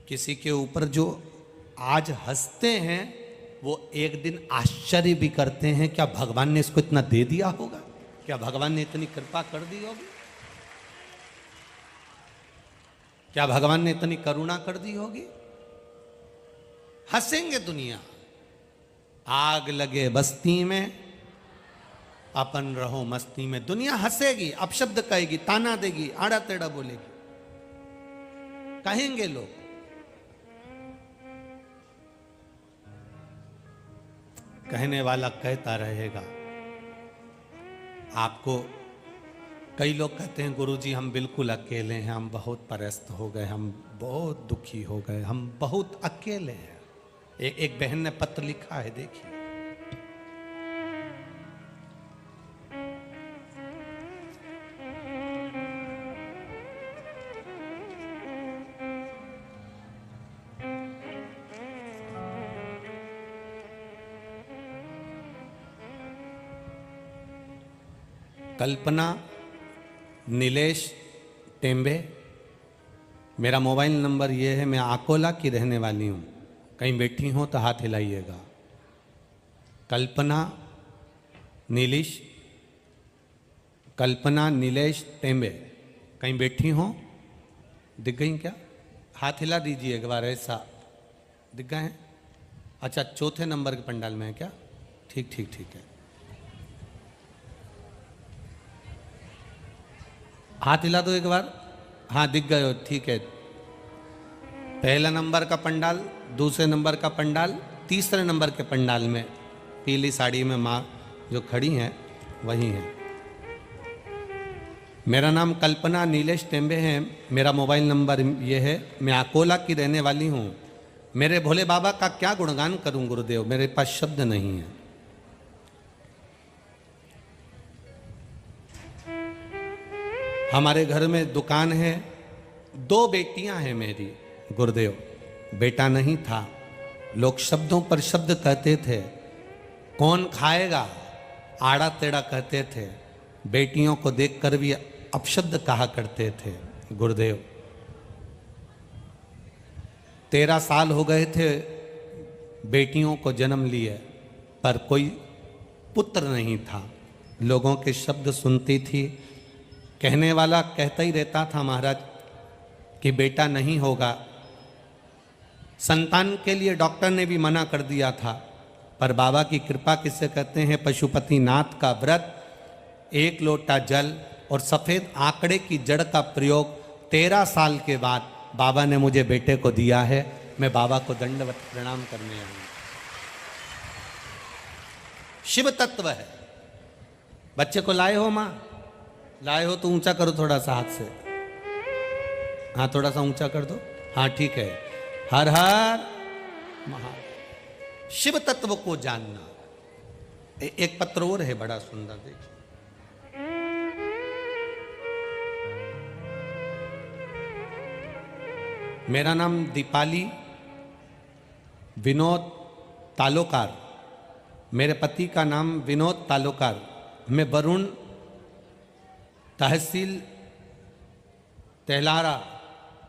किसी के ऊपर जो आज हंसते हैं, वो एक दिन आश्चर्य भी करते हैं, क्या भगवान ने इसको इतना दे दिया होगा, क्या भगवान ने इतनी कृपा कर दी होगी, क्या भगवान ने इतनी करुणा कर दी होगी। हंसेंगे दुनिया। आग लगे बस्ती में अपन रहो मस्ती में। दुनिया हंसेगी, अपशब्द कहेगी, ताना देगी, आड़ा टेढ़ा बोलेगी, कहेंगे लोग। कहने वाला कहता रहेगा। आपको कई लोग कहते हैं गुरुजी हम बिल्कुल अकेले हैं, हम बहुत परेशान हो गए, हम बहुत दुखी हो गए, हम बहुत अकेले हैं। एक बहन ने पत्र लिखा है, देखिए। कल्पना नीलेश टेम्बे, मेरा मोबाइल नंबर ये है, मैं अकोला की रहने वाली हूँ, कहीं बैठी हो तो हाथ हिलाइएगा। कल्पना नीलेश टेम्बे, कहीं बैठी हो, दिख गई क्या? हाथ हिला दीजिए एक बार, ऐसा दिख गए हैं? अच्छा, चौथे नंबर के पंडाल में है क्या? ठीक ठीक ठीक है। हाथ हिला दो एक बार। हाँ दिख गए हो, ठीक है। पहला नंबर का पंडाल, दूसरे नंबर का पंडाल, तीसरे नंबर के पंडाल में पीली साड़ी में माँ जो खड़ी हैं वही हैं। मेरा नाम कल्पना नीलेश टेम्बे है। मेरा मोबाइल नंबर ये है। मैं अकोला की रहने वाली हूँ। मेरे भोले बाबा का क्या गुणगान करूं गुरुदेव, मेरे पास शब्द नहीं है। हमारे घर में दुकान है, 2 बेटियां हैं मेरी गुरुदेव। बेटा नहीं था। लोग शब्दों पर शब्द कहते थे। कौन खाएगा, आड़ा टेढ़ा कहते थे। बेटियों को देखकर भी अपशब्द कहा करते थे गुरुदेव। 13 साल हो गए थे बेटियों को जन्म लिए, पर कोई पुत्र नहीं था। लोगों के शब्द सुनती थी। कहने वाला कहता ही रहता था महाराज कि बेटा नहीं होगा। संतान के लिए डॉक्टर ने भी मना कर दिया था, पर बाबा की कृपा किसे कहते हैं, पशुपति नाथ का व्रत, 1 लोटा जल और सफेद आंकड़े की जड़ का प्रयोग 13 साल के बाद बाबा ने मुझे बेटे को दिया है। मैं बाबा को दंडवत प्रणाम करने आया हूं। शिव तत्व है। बच्चे को लाए हो मां, लाए हो तो ऊंचा करो थोड़ा सा हाथ से। हाँ थोड़ा सा ऊंचा कर दो। हाँ ठीक है। हर हर महादेव। शिव तत्व को जानना। एक पत्र और है बड़ा सुंदर, देखिए। मेरा नाम दीपाली विनोद तालोकार। मेरे पति का नाम विनोद तालोकार। मैं वरुण, तहसील तेलारा,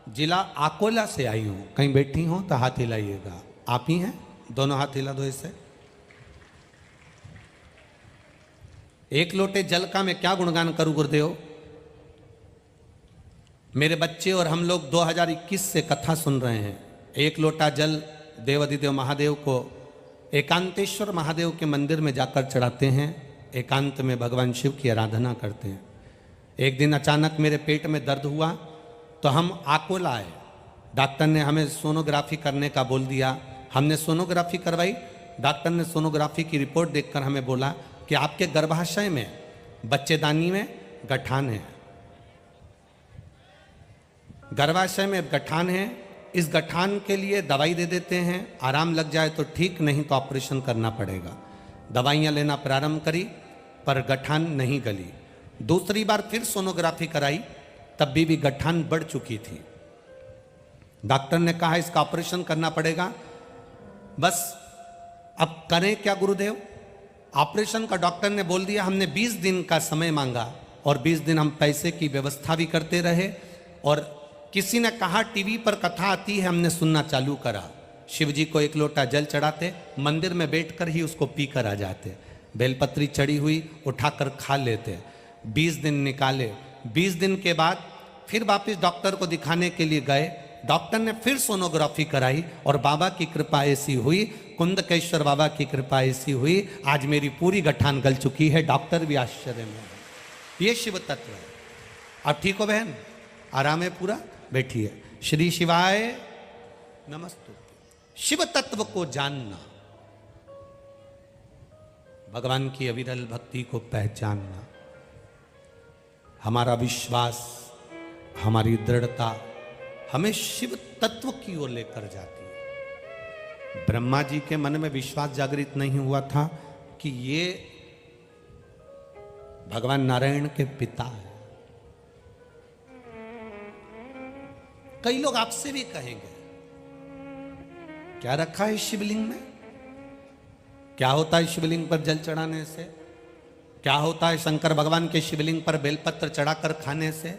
जिला अकोला से आई हूँ। कहीं बैठी हो तो हाथ हिलाइएगा। आप ही हैं? दोनों हाथ हिला दो इससे। 1 लोटे जल का मैं क्या गुणगान करूं गुरुदेव। मेरे बच्चे और हम लोग 2021 से कथा सुन रहे हैं। 1 लोटा जल देवाधिदेव महादेव को एकांतेश्वर महादेव के मंदिर में जाकर चढ़ाते हैं। एकांत में भगवान शिव की आराधना करते हैं। एक दिन अचानक मेरे पेट में दर्द हुआ तो हम अकोला आए। डॉक्टर ने हमें सोनोग्राफी करने का बोल दिया। हमने सोनोग्राफी करवाई। डॉक्टर ने सोनोग्राफी की रिपोर्ट देखकर हमें बोला कि आपके गर्भाशय में, बच्चेदानी में गठान है। गर्भाशय में गठान है। इस गठान के लिए दवाई दे देते हैं, आराम लग जाए तो ठीक, नहीं तो ऑपरेशन करना पड़ेगा। दवाइयाँ लेना प्रारंभ करी पर गठान नहीं गली। दूसरी बार फिर सोनोग्राफी कराई, तब भी गठान बढ़ चुकी थी। डॉक्टर ने कहा इसका ऑपरेशन करना पड़ेगा। बस अब करें क्या गुरुदेव। ऑपरेशन का डॉक्टर ने बोल दिया। हमने 20 दिन का समय मांगा और 20 दिन हम पैसे की व्यवस्था भी करते रहे। और किसी ने कहा टीवी पर कथा आती है, हमने सुनना चालू करा। शिव जी को 1 लोटा जल चढ़ाते, मंदिर में बैठकर ही उसको पीकर आ जाते। बेलपत्री चढ़ी हुई उठाकर खा लेते। 20 दिन निकाले। 20 दिन के बाद फिर वापस डॉक्टर को दिखाने के लिए गए। डॉक्टर ने फिर सोनोग्राफी कराई और बाबा की कृपा ऐसी हुई, कुंदकेश्वर बाबा की कृपा ऐसी हुई, आज मेरी पूरी गठान गल चुकी है। डॉक्टर भी आश्चर्य में है। ये शिव तत्व है। अब ठीक हो बहन, आराम है पूरा, बैठिए। श्री शिवाय नमस्तु। शिव तत्व को जानना, भगवान की अविरल भक्ति को पहचानना, हमारा विश्वास, हमारी दृढ़ता हमें शिव तत्व की ओर लेकर जाती है। ब्रह्मा जी के मन में विश्वास जागृत नहीं हुआ था कि ये भगवान नारायण के पिता है। कई लोग आपसे भी कहेंगे क्या रखा है शिवलिंग में, क्या होता है शिवलिंग पर जल चढ़ाने से, क्या होता है शंकर भगवान के शिवलिंग पर बेलपत्र चढ़ाकर खाने से।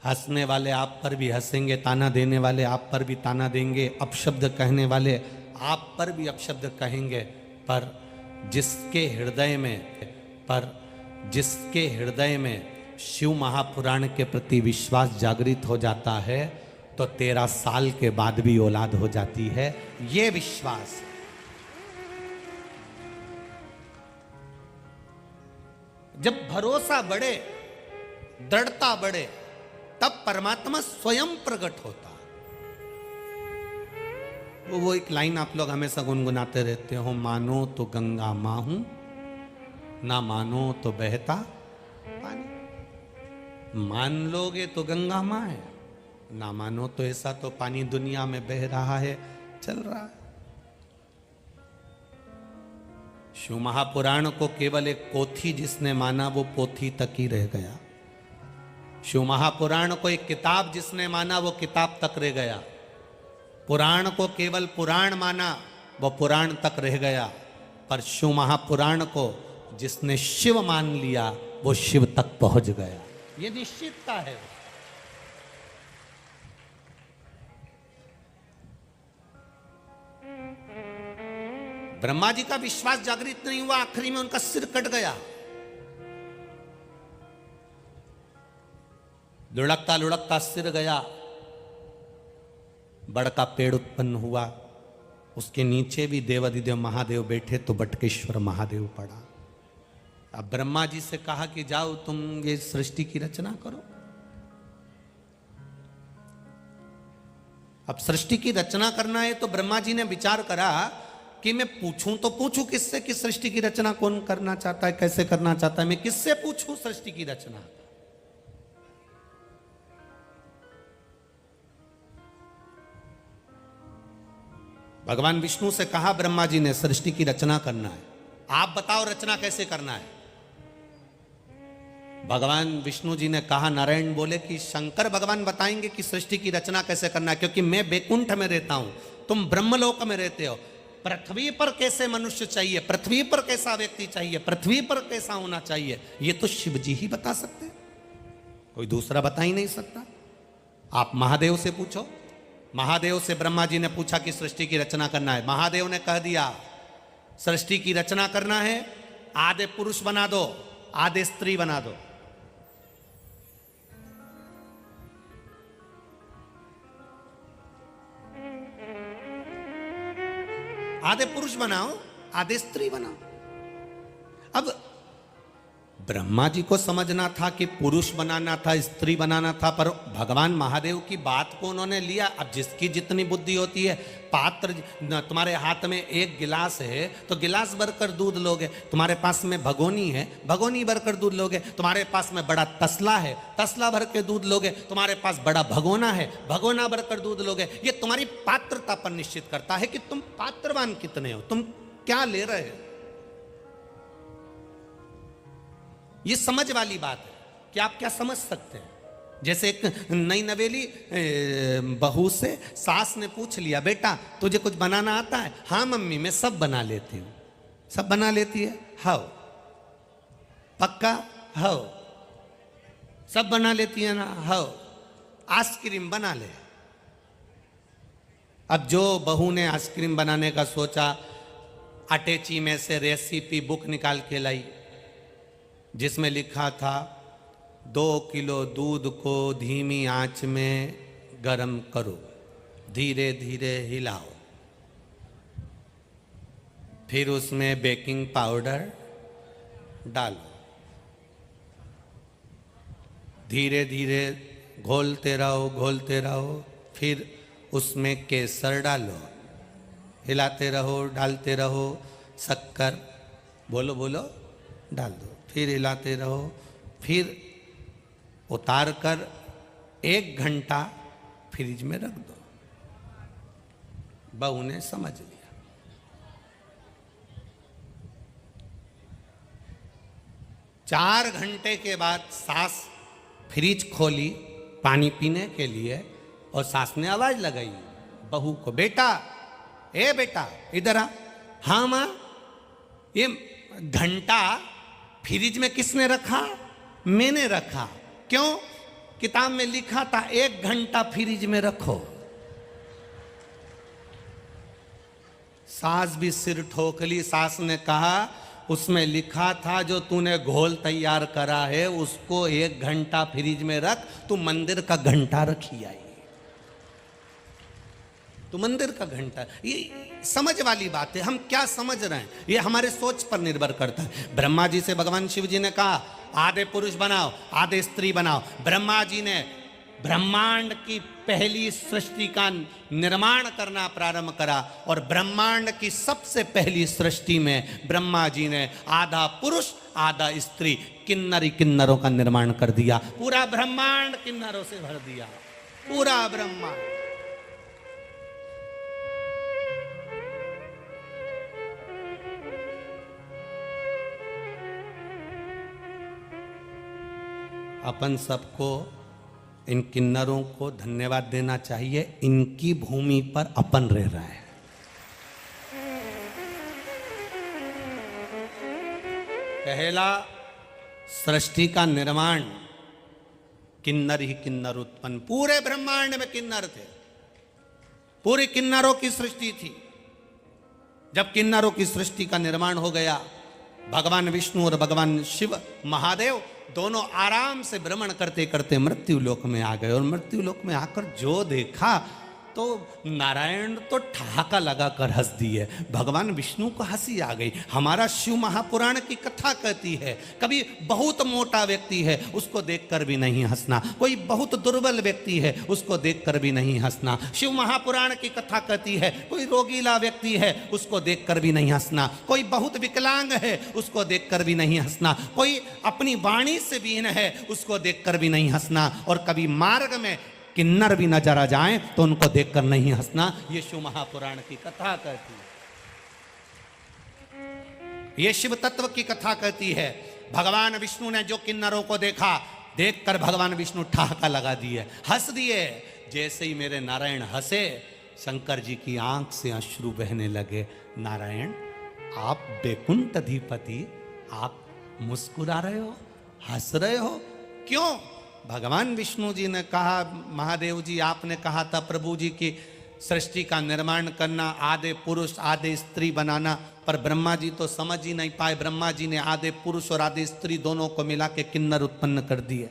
हंसने वाले आप पर भी हंसेंगे, ताना देने वाले आप पर भी ताना देंगे, अपशब्द कहने वाले आप पर भी अपशब्द कहेंगे। पर जिसके हृदय में शिव महापुराण के प्रति विश्वास जागृत हो जाता है तो 13 साल के बाद भी औलाद हो जाती है। ये विश्वास जब भरोसा बढ़े दृढ़ता बढ़े, तब परमात्मा स्वयं प्रकट होता। वो एक लाइन आप लोग हमेशा गुनगुनाते रहते हो, मानो तो गंगा माँ हूं, ना मानो तो बहता पानी। मान लोगे तो गंगा माँ है, ना मानो तो ऐसा तो पानी दुनिया में बह रहा है, चल रहा है। शिव महापुराण को केवल एक पोथी जिसने माना वो पोथी तक ही रह गया। शिव महापुराण को एक किताब जिसने माना वो किताब तक रह गया। पुराण को केवल पुराण माना वो पुराण तक रह गया। पर शिव महापुराण को जिसने शिव मान लिया वो शिव तक पहुंच गया। ये निश्चितता है। ब्रह्मा जी का विश्वास जागृत नहीं हुआ, आखिरी में उनका सिर कट गया। लुढ़कता लुढ़कता सिर गया, बड़का पेड़ उत्पन्न हुआ, उसके नीचे भी देवाधिदेव महादेव बैठे तो बटकेश्वर महादेव पड़ा। अब ब्रह्मा जी से कहा कि जाओ तुम ये सृष्टि की रचना करो। अब सृष्टि की रचना करना है तो ब्रह्मा जी ने विचार करा कि मैं पूछूं तो पूछूं किससे कि सृष्टि की रचना कौन करना चाहता है, कैसे करना चाहता है, मैं किससे पूछूं सृष्टि की रचना। भगवान विष्णु से कहा ब्रह्मा जी ने सृष्टि की रचना करना है, आप बताओ रचना कैसे करना है। भगवान विष्णु जी ने कहा, नारायण बोले कि शंकर भगवान बताएंगे कि सृष्टि की रचना कैसे करना है, क्योंकि मैं बैकुंठ में रहता हूं, तुम ब्रह्मलोक में रहते हो। पृथ्वी पर कैसे मनुष्य चाहिए, पृथ्वी पर कैसा व्यक्ति चाहिए, पृथ्वी पर कैसा होना चाहिए, ये तो शिव जी ही बता सकते हैं, कोई दूसरा बता ही नहीं सकता। आप महादेव से पूछो। महादेव से ब्रह्मा जी ने पूछा कि सृष्टि की रचना करना है, महादेव ने कह दिया सृष्टि की रचना करना है, आधे पुरुष बना दो आधे स्त्री बना दो। आधे पुरुष बनाओ आधे स्त्री बनाओ। अब ब्रह्मा जी को समझना था कि पुरुष बनाना था, स्त्री बनाना था, पर भगवान महादेव की बात को उन्होंने लिया। अब जिसकी जितनी बुद्धि होती है, पात्र तुम्हारे हाथ में एक गिलास है तो गिलास भरकर दूध लोगे, तुम्हारे पास में भगोनी है भगोनी भरकर दूध लोगे, तुम्हारे पास में बड़ा तसला है तसला भर के दूध लोगे, तुम्हारे पास बड़ा भगोना है भगोना भरकर दूध लोगे। ये तुम्हारी पात्रता पर निश्चित करता है कि तुम पात्रवान कितने हो, तुम क्या ले रहे हो। ये समझ वाली बात है कि आप क्या समझ सकते हैं। जैसे एक नई नवेली बहू से सास ने पूछ लिया, बेटा तुझे कुछ बनाना आता है? हाँ मम्मी मैं सब बना लेती हूँ। सब बना लेती है? हाँ। पक्का? हाँ। सब बना लेती है ना? हाँ। आइसक्रीम बना ले। अब जो बहू ने आइसक्रीम बनाने का सोचा, अटैची में से रेसिपी बुक निकाल के लाई जिसमें लिखा था 2 किलो दूध को धीमी आंच में गरम करो, धीरे धीरे हिलाओ, फिर उसमें बेकिंग पाउडर डालो, धीरे धीरे घोलते रहो, फिर उसमें केसर डालो, हिलाते रहो डालते रहो, शक्कर बोलो डाल दो, फिर हिलाते रहो, फिर उतार कर 1 घंटा फ्रिज में रख दो। बहू ने समझ लिया। 4 घंटे के बाद सास फ्रिज खोली पानी पीने के लिए और सास ने आवाज लगाई बहू को, बेटा ए बेटा इधर आ। हाँ माँ। ये घंटा फ्रिज में किसने रखा? मैंने रखा। क्यों? किताब में लिखा था 1 घंटा फ्रिज में रखो। सास भी सिर ठोक ली। सास ने कहा उसमें लिखा था जो तूने घोल तैयार करा है उसको 1 घंटा फ्रिज में रख, तू मंदिर का घंटा रखी आई। तो मंदिर का घंटा। ये समझ वाली बात है, हम क्या समझ रहे हैं ये हमारे सोच पर निर्भर करता है। ब्रह्मा जी से भगवान शिव जी ने कहा आधे पुरुष बनाओ आधे स्त्री बनाओ। ब्रह्मा जी ने ब्रह्मांड की पहली सृष्टि का निर्माण करना प्रारंभ करा और ब्रह्मांड की सबसे पहली सृष्टि में ब्रह्मा जी ने आधा पुरुष आधा स्त्री किन्नरी किन्नरों का निर्माण कर दिया। पूरा ब्रह्मांड किन्नरों से भर दिया, पूरा ब्रह्मांड। अपन सबको इन किन्नरों को धन्यवाद देना चाहिए, इनकी भूमि पर अपन रह रहा है। पहला सृष्टि का निर्माण किन्नर ही किन्नर उत्पन्न, पूरे ब्रह्मांड में किन्नर थे, पूरी किन्नरों की सृष्टि थी। जब किन्नरों की सृष्टि का निर्माण हो गया, भगवान विष्णु और भगवान शिव महादेव दोनों आराम से भ्रमण करते करते मृत्यु लोक में आ गए। और मृत्यु लोक में आकर जो देखा तो नारायण तो ठहाका लगाकर हंस दिए। भगवान विष्णु को हंसी आ गई। हमारा शिव महापुराण की कथा कहती है कभी बहुत मोटा व्यक्ति है उसको देखकर भी नहीं हंसना, कोई बहुत दुर्बल व्यक्ति है उसको देखकर भी नहीं हंसना। शिव महापुराण की कथा कहती है कोई रोगीला व्यक्ति है उसको देखकर भी नहीं हंसना, कोई बहुत विकलांग है उसको देखकर भी नहीं हंसना, कोई अपनी वाणी से विहीन है उसको देखकर भी नहीं हंसना, और कभी मार्ग में किन्नर भी नजर आ जाएं तो उनको देखकर नहीं हंसना। ये शिव महापुराण की कथा कहती है, ये शिव तत्व की कथा कहती है। भगवान विष्णु ने जो किन्नरों को देखा, देखकर भगवान विष्णु ठहाका लगा दिए, हंस दिए। जैसे ही मेरे नारायण हंसे, शंकर जी की आंख से अश्रु बहने लगे। नारायण आप बैकुंठ अधिपति, आप मुस्कुरा रहे हो, हंस रहे हो, क्यों? भगवान विष्णु जी ने कहा महादेव जी आपने कहा था प्रभु जी की सृष्टि का निर्माण करना, आधे पुरुष आधे स्त्री बनाना, पर ब्रह्मा जी तो समझ ही नहीं पाए। ब्रह्मा जी ने आधे पुरुष और आधे स्त्री दोनों को मिला के किन्नर उत्पन्न कर दिए।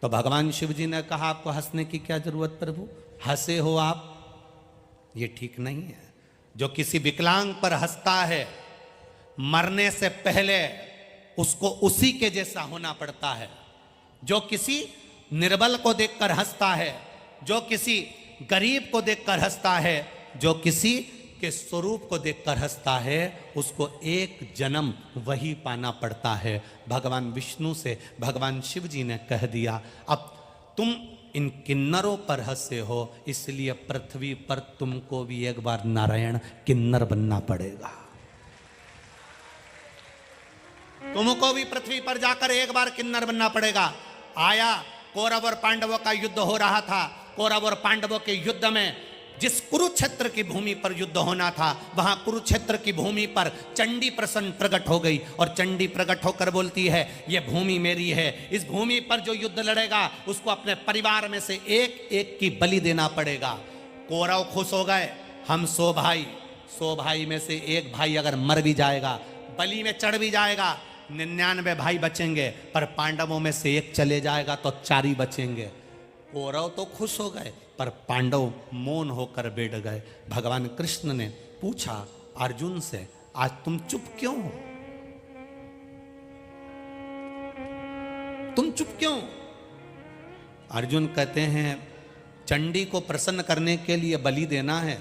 तो भगवान शिव जी ने कहा आपको हंसने की क्या जरूरत प्रभु, हंसे हो आप, ये ठीक नहीं है। जो किसी विकलांग पर हंसता है मरने से पहले उसको उसी के जैसा होना पड़ता है। जो किसी निर्बल को देखकर हंसता है, जो किसी गरीब को देखकर हंसता है, जो किसी के स्वरूप को देखकर हंसता है, उसको एक जन्म वही पाना पड़ता है। भगवान विष्णु से भगवान शिव जी ने कह दिया अब तुम इन किन्नरों पर हंसे हो, इसलिए पृथ्वी पर तुमको भी एक बार नारायण किन्नर बनना पड़ेगा। तुमको भी पृथ्वी पर जाकर एक बार किन्नर बनना पड़ेगा। आया, कौरव और पांडवों का युद्ध हो रहा था। कौरव और पांडवों के युद्ध में जिस कुरुक्षेत्र की भूमि पर युद्ध होना था, वहां कुरुक्षेत्र की भूमि पर चंडी प्रसन्न प्रकट हो गई और चंडी प्रकट होकर बोलती है ये भूमि मेरी है, इस भूमि पर जो युद्ध लड़ेगा उसको अपने परिवार में से एक एक की बलि देना पड़ेगा। कौरव खुश हो गए, हम 100 भाई में से एक भाई अगर मर भी जाएगा, बलि में चढ़ भी जाएगा, 99 भाई बचेंगे, पर पांडवों में से एक चले जाएगा तो 4 ही बचेंगे। कौरव तो खुश हो गए पर पांडव मौन होकर बैठ गए। भगवान कृष्ण ने पूछा अर्जुन से आज तुम चुप क्यों हो, तुम चुप क्यों? अर्जुन कहते हैं चंडी को प्रसन्न करने के लिए बलि देना है,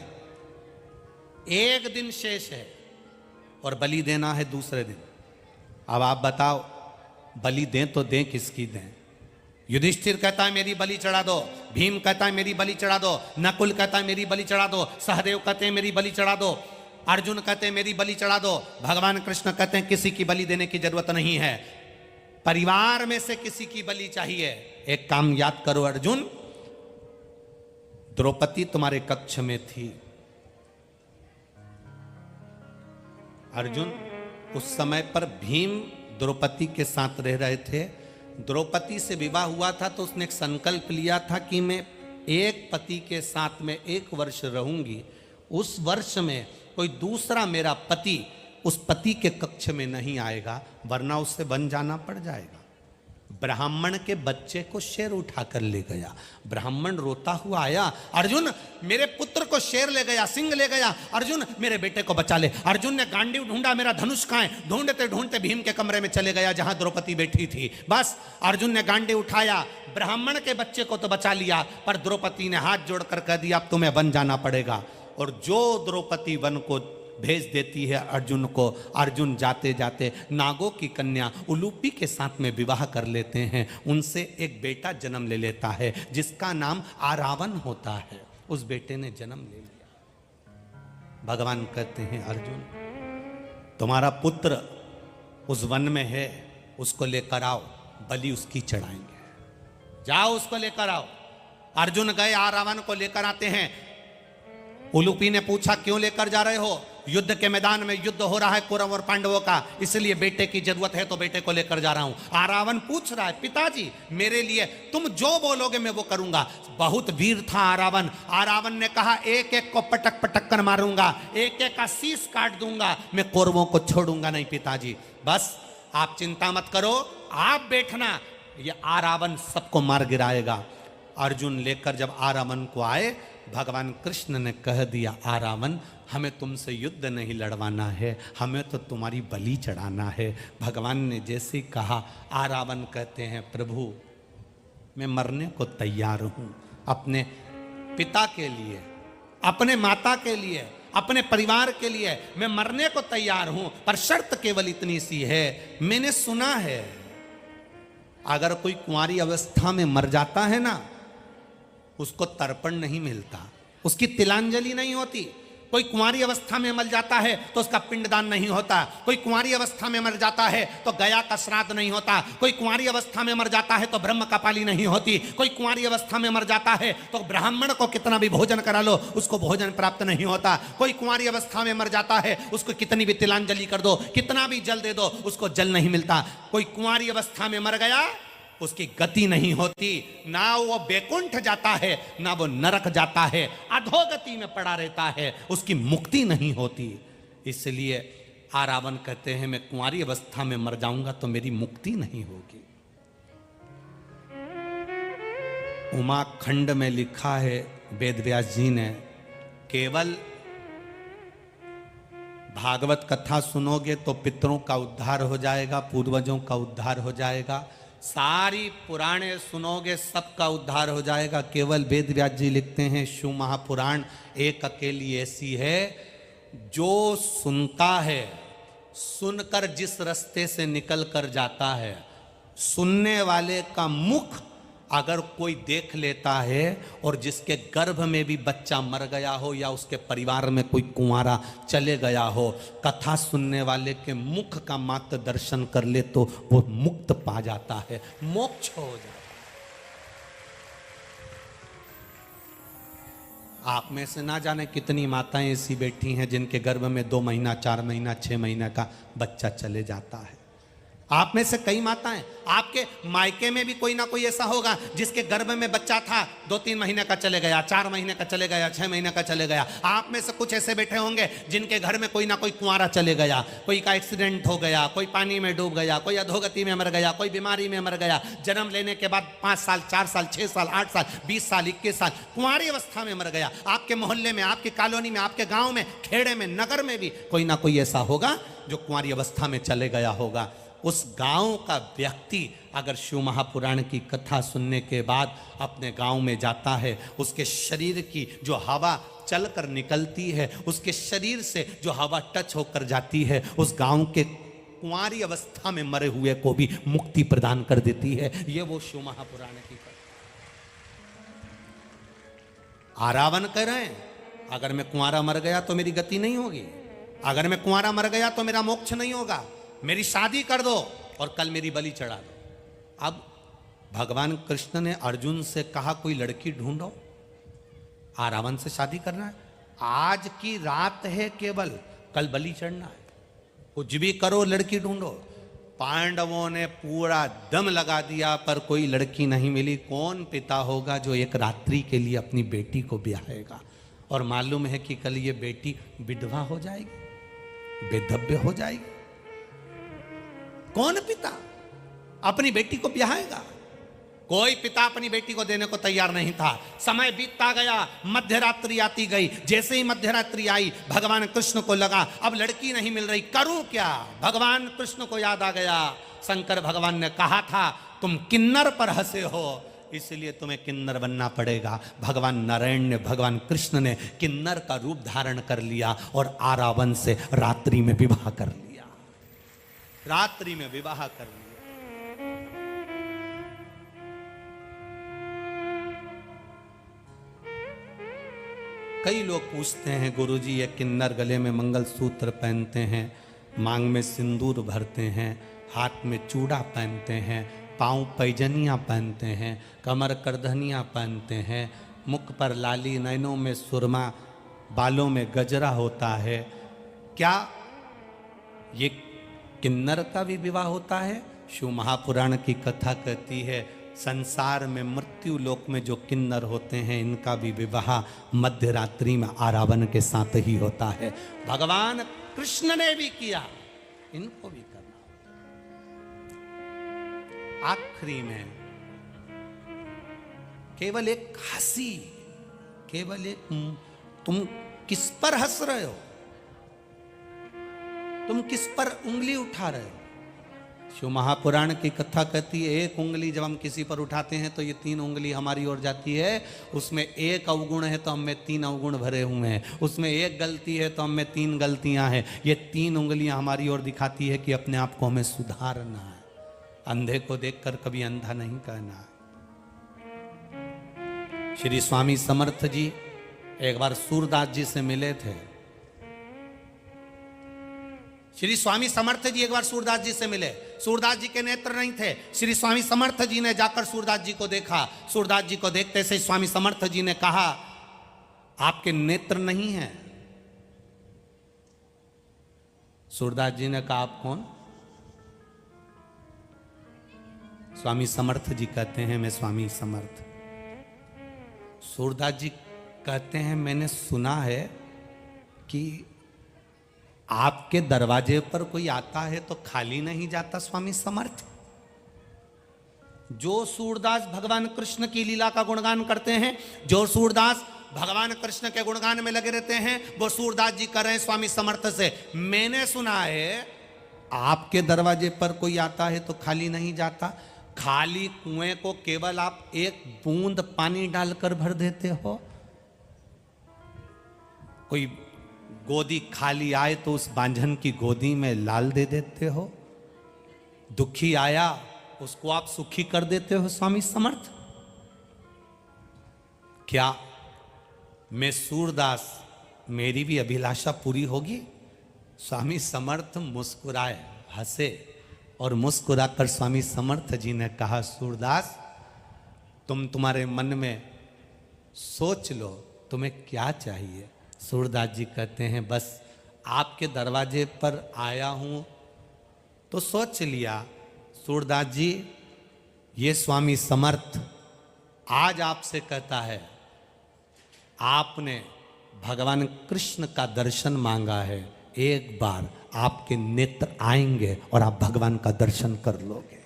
1 दिन शेष है और बलि देना है दूसरे दिन। अब आप बताओ बलि दें तो दें किसकी दें? युधिष्ठिर कहता है मेरी बलि चढ़ा दो, भीम कहता है मेरी बलि चढ़ा दो, नकुल कहता है मेरी बलि चढ़ा दो, सहदेव कहते हैं मेरी बलि चढ़ा दो, अर्जुन कहते हैं मेरी बलि चढ़ा दो। भगवान कृष्ण कहते हैं किसी की बलि देने की जरूरत नहीं है, परिवार में से किसी की बलि चाहिए। एक काम याद करो अर्जुन, द्रौपदी तुम्हारे कक्ष में थी। अर्जुन उस समय पर भीम द्रौपदी के साथ रह रहे थे। द्रौपदी से विवाह हुआ था तो उसने एक संकल्प लिया था कि मैं एक पति के साथ में 1 वर्ष रहूंगी, उस वर्ष में कोई दूसरा मेरा पति उस पति के कक्ष में नहीं आएगा, वरना उससे बन जाना पड़ जाएगा। ब्राह्मण के बच्चे को शेर उठाकर ले गया। ब्राह्मण रोता हुआ आया, अर्जुन मेरे पुत्र को शेर ले गया, सिंह ले गया, अर्जुन मेरे बेटे को बचा ले। अर्जुन ने गांडीव ढूंढा, मेरा धनुष कहाँ है? ढूंढते ढूंढते भीम के कमरे में चले गया जहां द्रौपदी बैठी थी। बस अर्जुन ने गांडी उठाया, ब्राह्मण के बच्चे को तो बचा लिया, पर द्रौपदी ने हाथ जोड़कर कह दिया अब तुम्हें वन जाना पड़ेगा। और जो द्रौपदी वन को भेज देती है अर्जुन को, अर्जुन जाते जाते नागों की कन्या उलूपी के साथ में विवाह कर लेते हैं। उनसे एक बेटा जन्म ले लेता है जिसका नाम आरावन होता है। उस बेटे ने जन्म ले लिया। भगवान कहते हैं अर्जुन तुम्हारा पुत्र उस वन में है, उसको लेकर आओ, बलि उसकी चढ़ाएंगे। जाओ उसको लेकर आओ। अर्जुन गए, आरावन को लेकर आते हैं। उलूपी ने पूछा क्यों लेकर जा रहे हो? युद्ध के मैदान में युद्ध हो रहा है कौरव और पांडवों का, इसलिए बेटे की जरूरत है तो बेटे को लेकर जा रहा हूं। आरावन पूछ रहा है पिताजी मेरे लिए तुम जो बोलोगे मैं वो करूंगा। बहुत वीर था आरावन। आरावन ने कहा एक एक को पटक पटक कर मारूंगा, एक एक का शीश काट दूंगा, मैं कौरवों को छोड़ूंगा नहीं पिताजी। बस आप चिंता मत करो, आप बैठना, ये आरावन सबको मार गिराएगा। अर्जुन लेकर जब आरावन को आए, भगवान कृष्ण ने कह दिया आरावन हमें तुमसे युद्ध नहीं लड़वाना है, हमें तो तुम्हारी बलि चढ़ाना है। भगवान ने जैसे ही कहा, आरावन कहते हैं प्रभु मैं मरने को तैयार हूं, अपने पिता के लिए, अपने माता के लिए, अपने परिवार के लिए मैं मरने को तैयार हूं, पर शर्त केवल इतनी सी है, मैंने सुना है अगर कोई कुंवारी अवस्था में मर जाता है ना, उसको तर्पण नहीं मिलता, उसकी तिलांजलि नहीं होती। कोई कुंवारी अवस्था में मर जाता है तो उसका पिंडदान नहीं होता। कोई कुंवारी अवस्था में मर जाता है तो गया का श्राद्ध नहीं होता। कोई कुंवारी अवस्था में मर जाता है तो ब्रह्म का पाली नहीं होती। कोई कुंवारी अवस्था में मर जाता है तो ब्राह्मण को कितना भी भोजन करा लो उसको भोजन प्राप्त नहीं होता। कोई कुंवारी अवस्था में मर जाता है, उसको कितनी भी तिलांजलि कर दो, कितना भी जल दे दो, उसको जल नहीं मिलता। कोई कुंवारी अवस्था में मर गया, उसकी गति नहीं होती, ना वो बैकुंठ जाता है ना वो नरक जाता है, अधोगति में पड़ा रहता है, उसकी मुक्ति नहीं होती। इसलिए आरावन कहते हैं मैं कुंवारी अवस्था में मर जाऊंगा तो मेरी मुक्ति नहीं होगी। उमाखंड में लिखा है वेदव्यास जी ने, केवल भागवत कथा सुनोगे तो पितरों का उद्धार हो जाएगा, पूर्वजों का उद्धार हो जाएगा। सारी पुराणे सुनोगे सबका उद्धार हो जाएगा। केवल वेद व्यास जी लिखते हैं शिव महापुराण एक अकेली ऐसी है जो सुनता है, सुनकर जिस रास्ते से निकल कर जाता है, सुनने वाले का मुख अगर कोई देख लेता है और जिसके गर्भ में भी बच्चा मर गया हो या उसके परिवार में कोई कुंवारा चले गया हो, कथा सुनने वाले के मुख का मात्र दर्शन कर ले तो वो मुक्त पा जाता है, मोक्ष हो जाता है। आप में से ना जाने कितनी माताएं ऐसी बैठी हैं जिनके गर्भ में 2 महीना 4 महीना 6 महीने का बच्चा चले जाता है। आप में से कई माताएं, आपके मायके में भी कोई ना कोई ऐसा होगा जिसके गर्भ में बच्चा था, 2-3 महीने का चले गया, 4 महीने का चले गया, 6 महीने का चले गया। आप में से कुछ ऐसे बैठे होंगे जिनके घर में कोई ना कोई कुंवारा चले गया, कोई का एक्सीडेंट हो गया, कोई पानी में डूब गया, कोई अधोगति में मर गया, कोई बीमारी में मर गया, जन्म लेने के बाद 5 साल 4 साल 6 साल 8 साल 20 साल 21 साल कुंवारी अवस्था में मर गया। आपके मोहल्ले में, आपकी कॉलोनी में, आपके गाँव में, खेड़े में, नगर में भी कोई ना कोई ऐसा होगा जो कुंवारी अवस्था में चले गया होगा। उस गांव का व्यक्ति अगर शिव महापुराण की कथा सुनने के बाद अपने गांव में जाता है, उसके शरीर की जो हवा चलकर निकलती है, उसके शरीर से जो हवा टच होकर जाती है, उस गांव के कुंवारी अवस्था में मरे हुए को भी मुक्ति प्रदान कर देती है। ये वो शिव महापुराण की कथा। आरावन कह रहे हैं अगर मैं कुंवारा मर गया तो मेरी गति नहीं होगी, अगर मैं कुंवारा मर गया तो मेरा मोक्ष नहीं होगा, मेरी शादी कर दो और कल मेरी बलि चढ़ा दो। अब भगवान कृष्ण ने अर्जुन से कहा कोई लड़की ढूंढो, आरावन से शादी करना है, आज की रात है केवल, कल बलि चढ़ना है, कुछ भी करो लड़की ढूंढो। पांडवों ने पूरा दम लगा दिया पर कोई लड़की नहीं मिली। कौन पिता होगा जो एक रात्रि के लिए अपनी बेटी को ब्याहेगा और मालूम है कि कल ये बेटी विधवा हो जाएगी, बेधव्य हो जाएगी? कौन पिता? अपनी बेटी को ब्याहेगा। कोई पिता अपनी बेटी को देने को तैयार नहीं था। समय बीतता गया, मध्य रात्रि आती गई। जैसे ही मध्य रात्रि आई, भगवान कृष्ण को लगा अब लड़की नहीं मिल रही, करूं क्या। भगवान कृष्ण को याद आ गया, शंकर भगवान ने कहा था तुम किन्नर पर हंसे हो, इसलिए तुम्हें किन्नर बनना पड़ेगा। भगवान नारायण ने, भगवान कृष्ण ने किन्नर का रूप धारण कर लिया और आरावन से रात्रि में विवाह कर लिया। रात्रि में विवाह कर लिया। कई लोग पूछते हैं गुरुजी ये किन्नर गले में मंगलसूत्र पहनते हैं, मांग में सिंदूर भरते हैं, हाथ में चूड़ा पहनते हैं, पांव पैजनियाँ पहनते हैं, कमर करधनियाँ पहनते हैं, मुख पर लाली, नैनों में सुरमा, बालों में गजरा होता है, क्या ये किन्नर का भी विवाह होता है? शिव महापुराण की कथा कहती है संसार में मृत्यु लोक में जो किन्नर होते हैं इनका भी विवाह मध्य रात्रि में आरावन के साथ ही होता है। भगवान कृष्ण ने भी किया, इनको भी करना। आखिरी में केवल एक हंसी, केवल एक, तुम किस पर हंस रहे हो, तुम किस पर उंगली उठा रहे हो? शिव महापुराण की कथा कहती है एक उंगली जब हम किसी पर उठाते हैं तो ये 3 उंगली हमारी ओर जाती है, उसमें एक अवगुण है तो हम में 3 अवगुण भरे हुए हैं, उसमें एक गलती है तो हम में 3 गलतियां हैं। ये 3 उंगलियां हमारी ओर दिखाती है कि अपने आप को हमें सुधारना है। अंधे को देखकर कभी अंधा नहीं कहना। श्री स्वामी समर्थ जी एक बार सूरदास जी से मिले थे। श्री स्वामी समर्थ जी एक बार सूरदास जी से मिले। सूरदास जी के नेत्र नहीं थे। श्री स्वामी समर्थ जी ने जाकर सूरदास जी को देखा। सूरदास जी को देखते से स्वामी समर्थ जी ने कहा आपके नेत्र नहीं हैं। सूरदास जी ने कहा आप कौन? स्वामी समर्थ जी कहते हैं मैं स्वामी समर्थ। सूरदास जी कहते हैं मैंने सुना है कि आपके दरवाजे पर कोई आता है तो खाली नहीं जाता स्वामी समर्थ। जो सूरदास भगवान कृष्ण की लीला का गुणगान करते हैं, जो सूरदास भगवान कृष्ण के गुणगान में लगे रहते हैं, वो सूरदास जी कर रहे हैं स्वामी समर्थ से मैंने सुना है आपके दरवाजे पर कोई आता है तो खाली नहीं जाता। खाली कुएं को केवल आप एक बूंद पानी डालकर भर देते हो। कोई गोदी खाली आए तो उस बांझन की गोदी में लाल दे देते हो। दुखी आया उसको आप सुखी कर देते हो स्वामी समर्थ। क्या मैं सूरदास मेरी भी अभिलाषा पूरी होगी? स्वामी समर्थ मुस्कुराए, हंसे और मुस्कुराकर स्वामी समर्थ जी ने कहा सूरदास तुम्हारे मन में सोच लो तुम्हें क्या चाहिए। सूरदास जी कहते हैं बस आपके दरवाजे पर आया हूं तो सोच लिया। सूरदास जी ये स्वामी समर्थ आज आपसे कहता है आपने भगवान कृष्ण का दर्शन मांगा है, एक बार आपके नेत्र आएंगे और आप भगवान का दर्शन कर लोगे।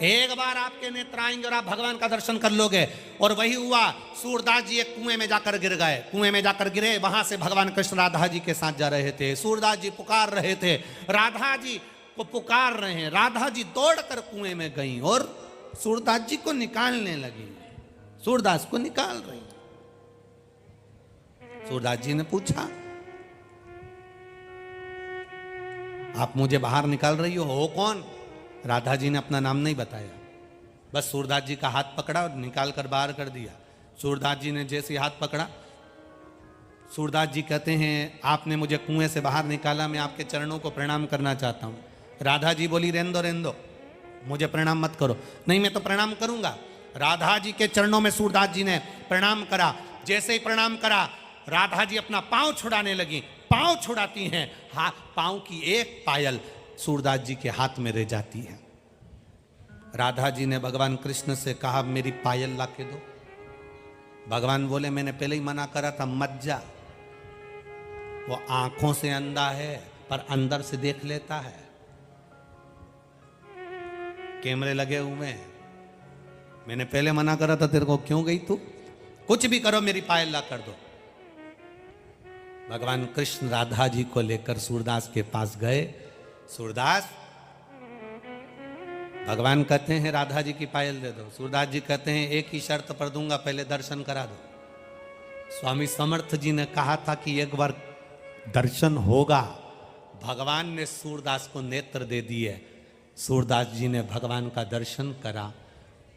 एक बार आपके नेत्र आएंगे और आप भगवान का दर्शन कर लोगे। और वही हुआ। सूरदास जी एक कुएं में जाकर गिर गए। कुएं में जाकर गिरे, वहां से भगवान कृष्ण राधा जी के साथ जा रहे थे। सूरदास जी पुकार रहे थे, राधा जी को पुकार रहे हैं। राधा जी दौड़कर कुएं में गई और सूरदास जी को निकालने लगी। सूरदास को निकाल रही। सूरदास जी ने पूछा आप मुझे बाहर निकाल रही हो कौन? राधा जी ने अपना नाम नहीं बताया, बस सूरदास जी का हाथ पकड़ा और निकाल कर बाहर कर दिया। सूरदास जी ने जैसे हाथ पकड़ा, सूरदास जी कहते हैं आपने मुझे कुएं से बाहर निकाला, मैं आपके चरणों को प्रणाम करना चाहता हूँ। राधा जी बोली रेंदो मुझे प्रणाम मत करो। नहीं मैं तो प्रणाम करूंगा। राधा जी के चरणों में सूरदास जी ने प्रणाम करा। जैसे ही प्रणाम करा राधा जी अपना पांव छुड़ाने लगी। पांव छुड़ाती हैं, पांव की एक पायल सूरदास जी के हाथ में रह जाती है। राधा जी ने भगवान कृष्ण से कहा मेरी पायल ला के दो। भगवान बोले मैंने पहले ही मना करा था मत जा। वो आंखों से अंधा है पर अंदर से देख लेता है। कैमरे लगे हुए हैं। मैंने पहले मना करा था तेरे को, क्यों गई तू? कुछ भी करो मेरी पायल ला कर दो। भगवान कृष्ण राधा जी को लेकर सूरदास के पास गए। सूरदास, भगवान कहते हैं राधा जी की पायल दे दो। सूरदास जी कहते हैं एक ही शर्त पर दूंगा, पहले दर्शन करा दो। स्वामी समर्थ जी ने कहा था कि एक बार दर्शन होगा। भगवान ने सूरदास को नेत्र दे दिए। सूरदास जी ने भगवान का दर्शन करा।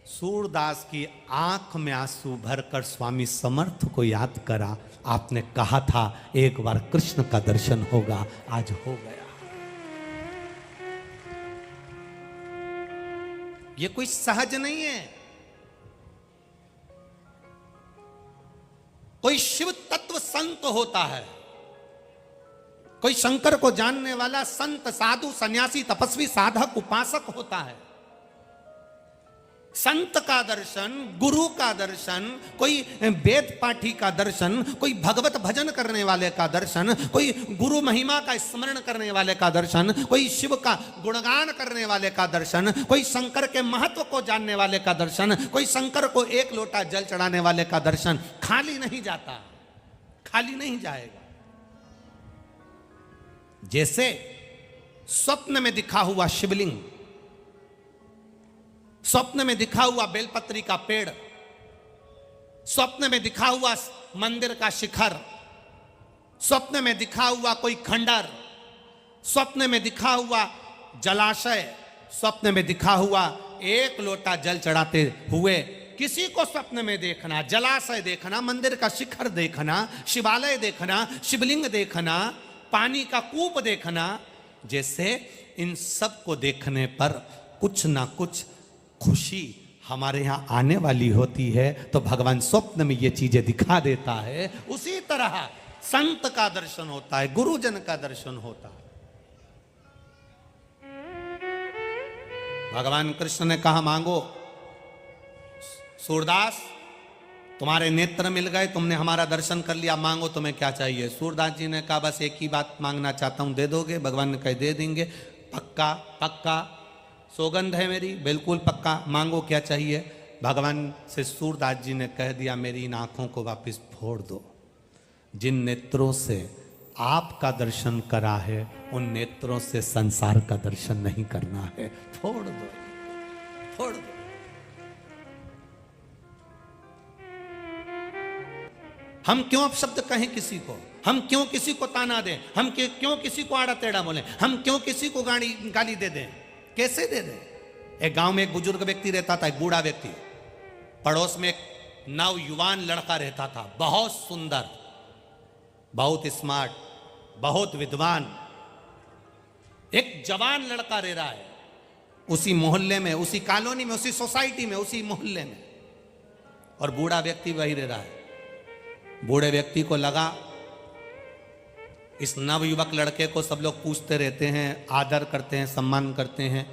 सूरदास की आंख में आंसू भरकर स्वामी समर्थ को याद करा, आपने कहा था एक बार कृष्ण का दर्शन होगा, आज हो गया। ये कोई सहज नहीं है। कोई शिव तत्व संत होता है, कोई शंकर को जानने वाला संत, साधु, सन्यासी, तपस्वी, साधक, उपासक होता है। संत का दर्शन, गुरु का दर्शन, कोई वेद पाठी का दर्शन, कोई भगवत भजन करने वाले का दर्शन, कोई गुरु महिमा का स्मरण करने वाले का दर्शन, कोई शिव का गुणगान करने वाले का दर्शन, कोई शंकर के महत्व को जानने वाले का दर्शन, कोई शंकर को एक लोटा जल चढ़ाने वाले का दर्शन खाली नहीं जाता, खाली नहीं जाएगा। जैसे स्वप्न में दिखा हुआ शिवलिंग, स्वप्न में दिखा हुआ बेलपत्री का पेड़, स्वप्न में दिखा हुआ मंदिर का शिखर, स्वप्न में दिखा हुआ कोई खंडर, स्वप्न में दिखा हुआ जलाशय, स्वप्न में दिखा हुआ एक लोटा जल चढ़ाते हुए किसी को स्वप्न में देखना, जलाशय देखना, मंदिर का शिखर देखना, शिवालय देखना, शिवलिंग देखना, पानी का कूप देखना, जैसे इन सब को देखने पर कुछ ना कुछ खुशी हमारे यहाँ आने वाली होती है, तो भगवान स्वप्न में ये चीजें दिखा देता है। उसी तरह संत का दर्शन होता है, गुरुजन का दर्शन होता है। भगवान कृष्ण ने कहा मांगो। सूरदास, तुम्हारे नेत्र मिल गए, तुमने हमारा दर्शन कर लिया, मांगो तुम्हें क्या चाहिए। सूरदास जी ने कहा बस एक ही बात मांगना चाहता हूं, दे दोगे? भगवान ने कहा दे देंगे। पक्का? पक्का, सौगंध है मेरी, बिल्कुल पक्का, मांगो क्या चाहिए। भगवान से सूरदास जी ने कह दिया मेरी इन आंखों को वापस फोड़ दो। जिन नेत्रों से आपका दर्शन करा है उन नेत्रों से संसार का दर्शन नहीं करना है, फोड़ दो, फोड़ दो। हम क्यों अपशब्द कहें किसी को, हम क्यों किसी को ताना दें, हम क्यों किसी को आड़ा टेढ़ा बोलें, हम क्यों किसी को गाली दे दें, कैसे दे दें। एक गांव में एक बुजुर्ग व्यक्ति रहता था, एक बूढ़ा व्यक्ति। पड़ोस में एक नवयुवान लड़का रहता था, बहुत सुंदर, बहुत स्मार्ट, बहुत विद्वान। एक जवान लड़का रह रहा है उसी मोहल्ले में, उसी कॉलोनी में, उसी सोसाइटी में, उसी मोहल्ले में, और बूढ़ा व्यक्ति वही रह रहा है। बूढ़े व्यक्ति को लगा इस नवयुवक लड़के को सब लोग पूछते रहते हैं, आदर करते हैं, सम्मान करते हैं,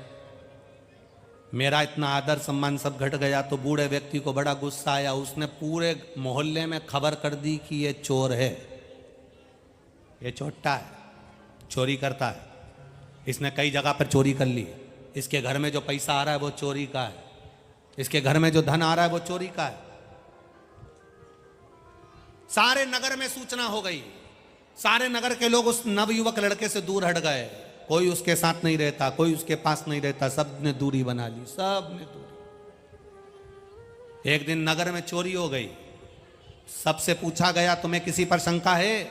मेरा इतना आदर सम्मान सब घट गया। तो बूढ़े व्यक्ति को बड़ा गुस्सा आया। उसने पूरे मोहल्ले में खबर कर दी कि ये चोर है, ये चोट्टा है, चोरी करता है, इसने कई जगह पर चोरी कर ली, इसके घर में जो पैसा आ रहा है वो चोरी का है, इसके घर में जो धन आ रहा है वो चोरी का है। सारे नगर में सूचना हो गई, सारे नगर के लोग उस नवयुवक लड़के से दूर हट गए। कोई उसके साथ नहीं रहता, कोई उसके पास नहीं रहता, सब ने दूरी बना ली, सब ने दूरी। एक दिन नगर में चोरी हो गई, सबसे पूछा गया तुम्हें किसी पर शंका है?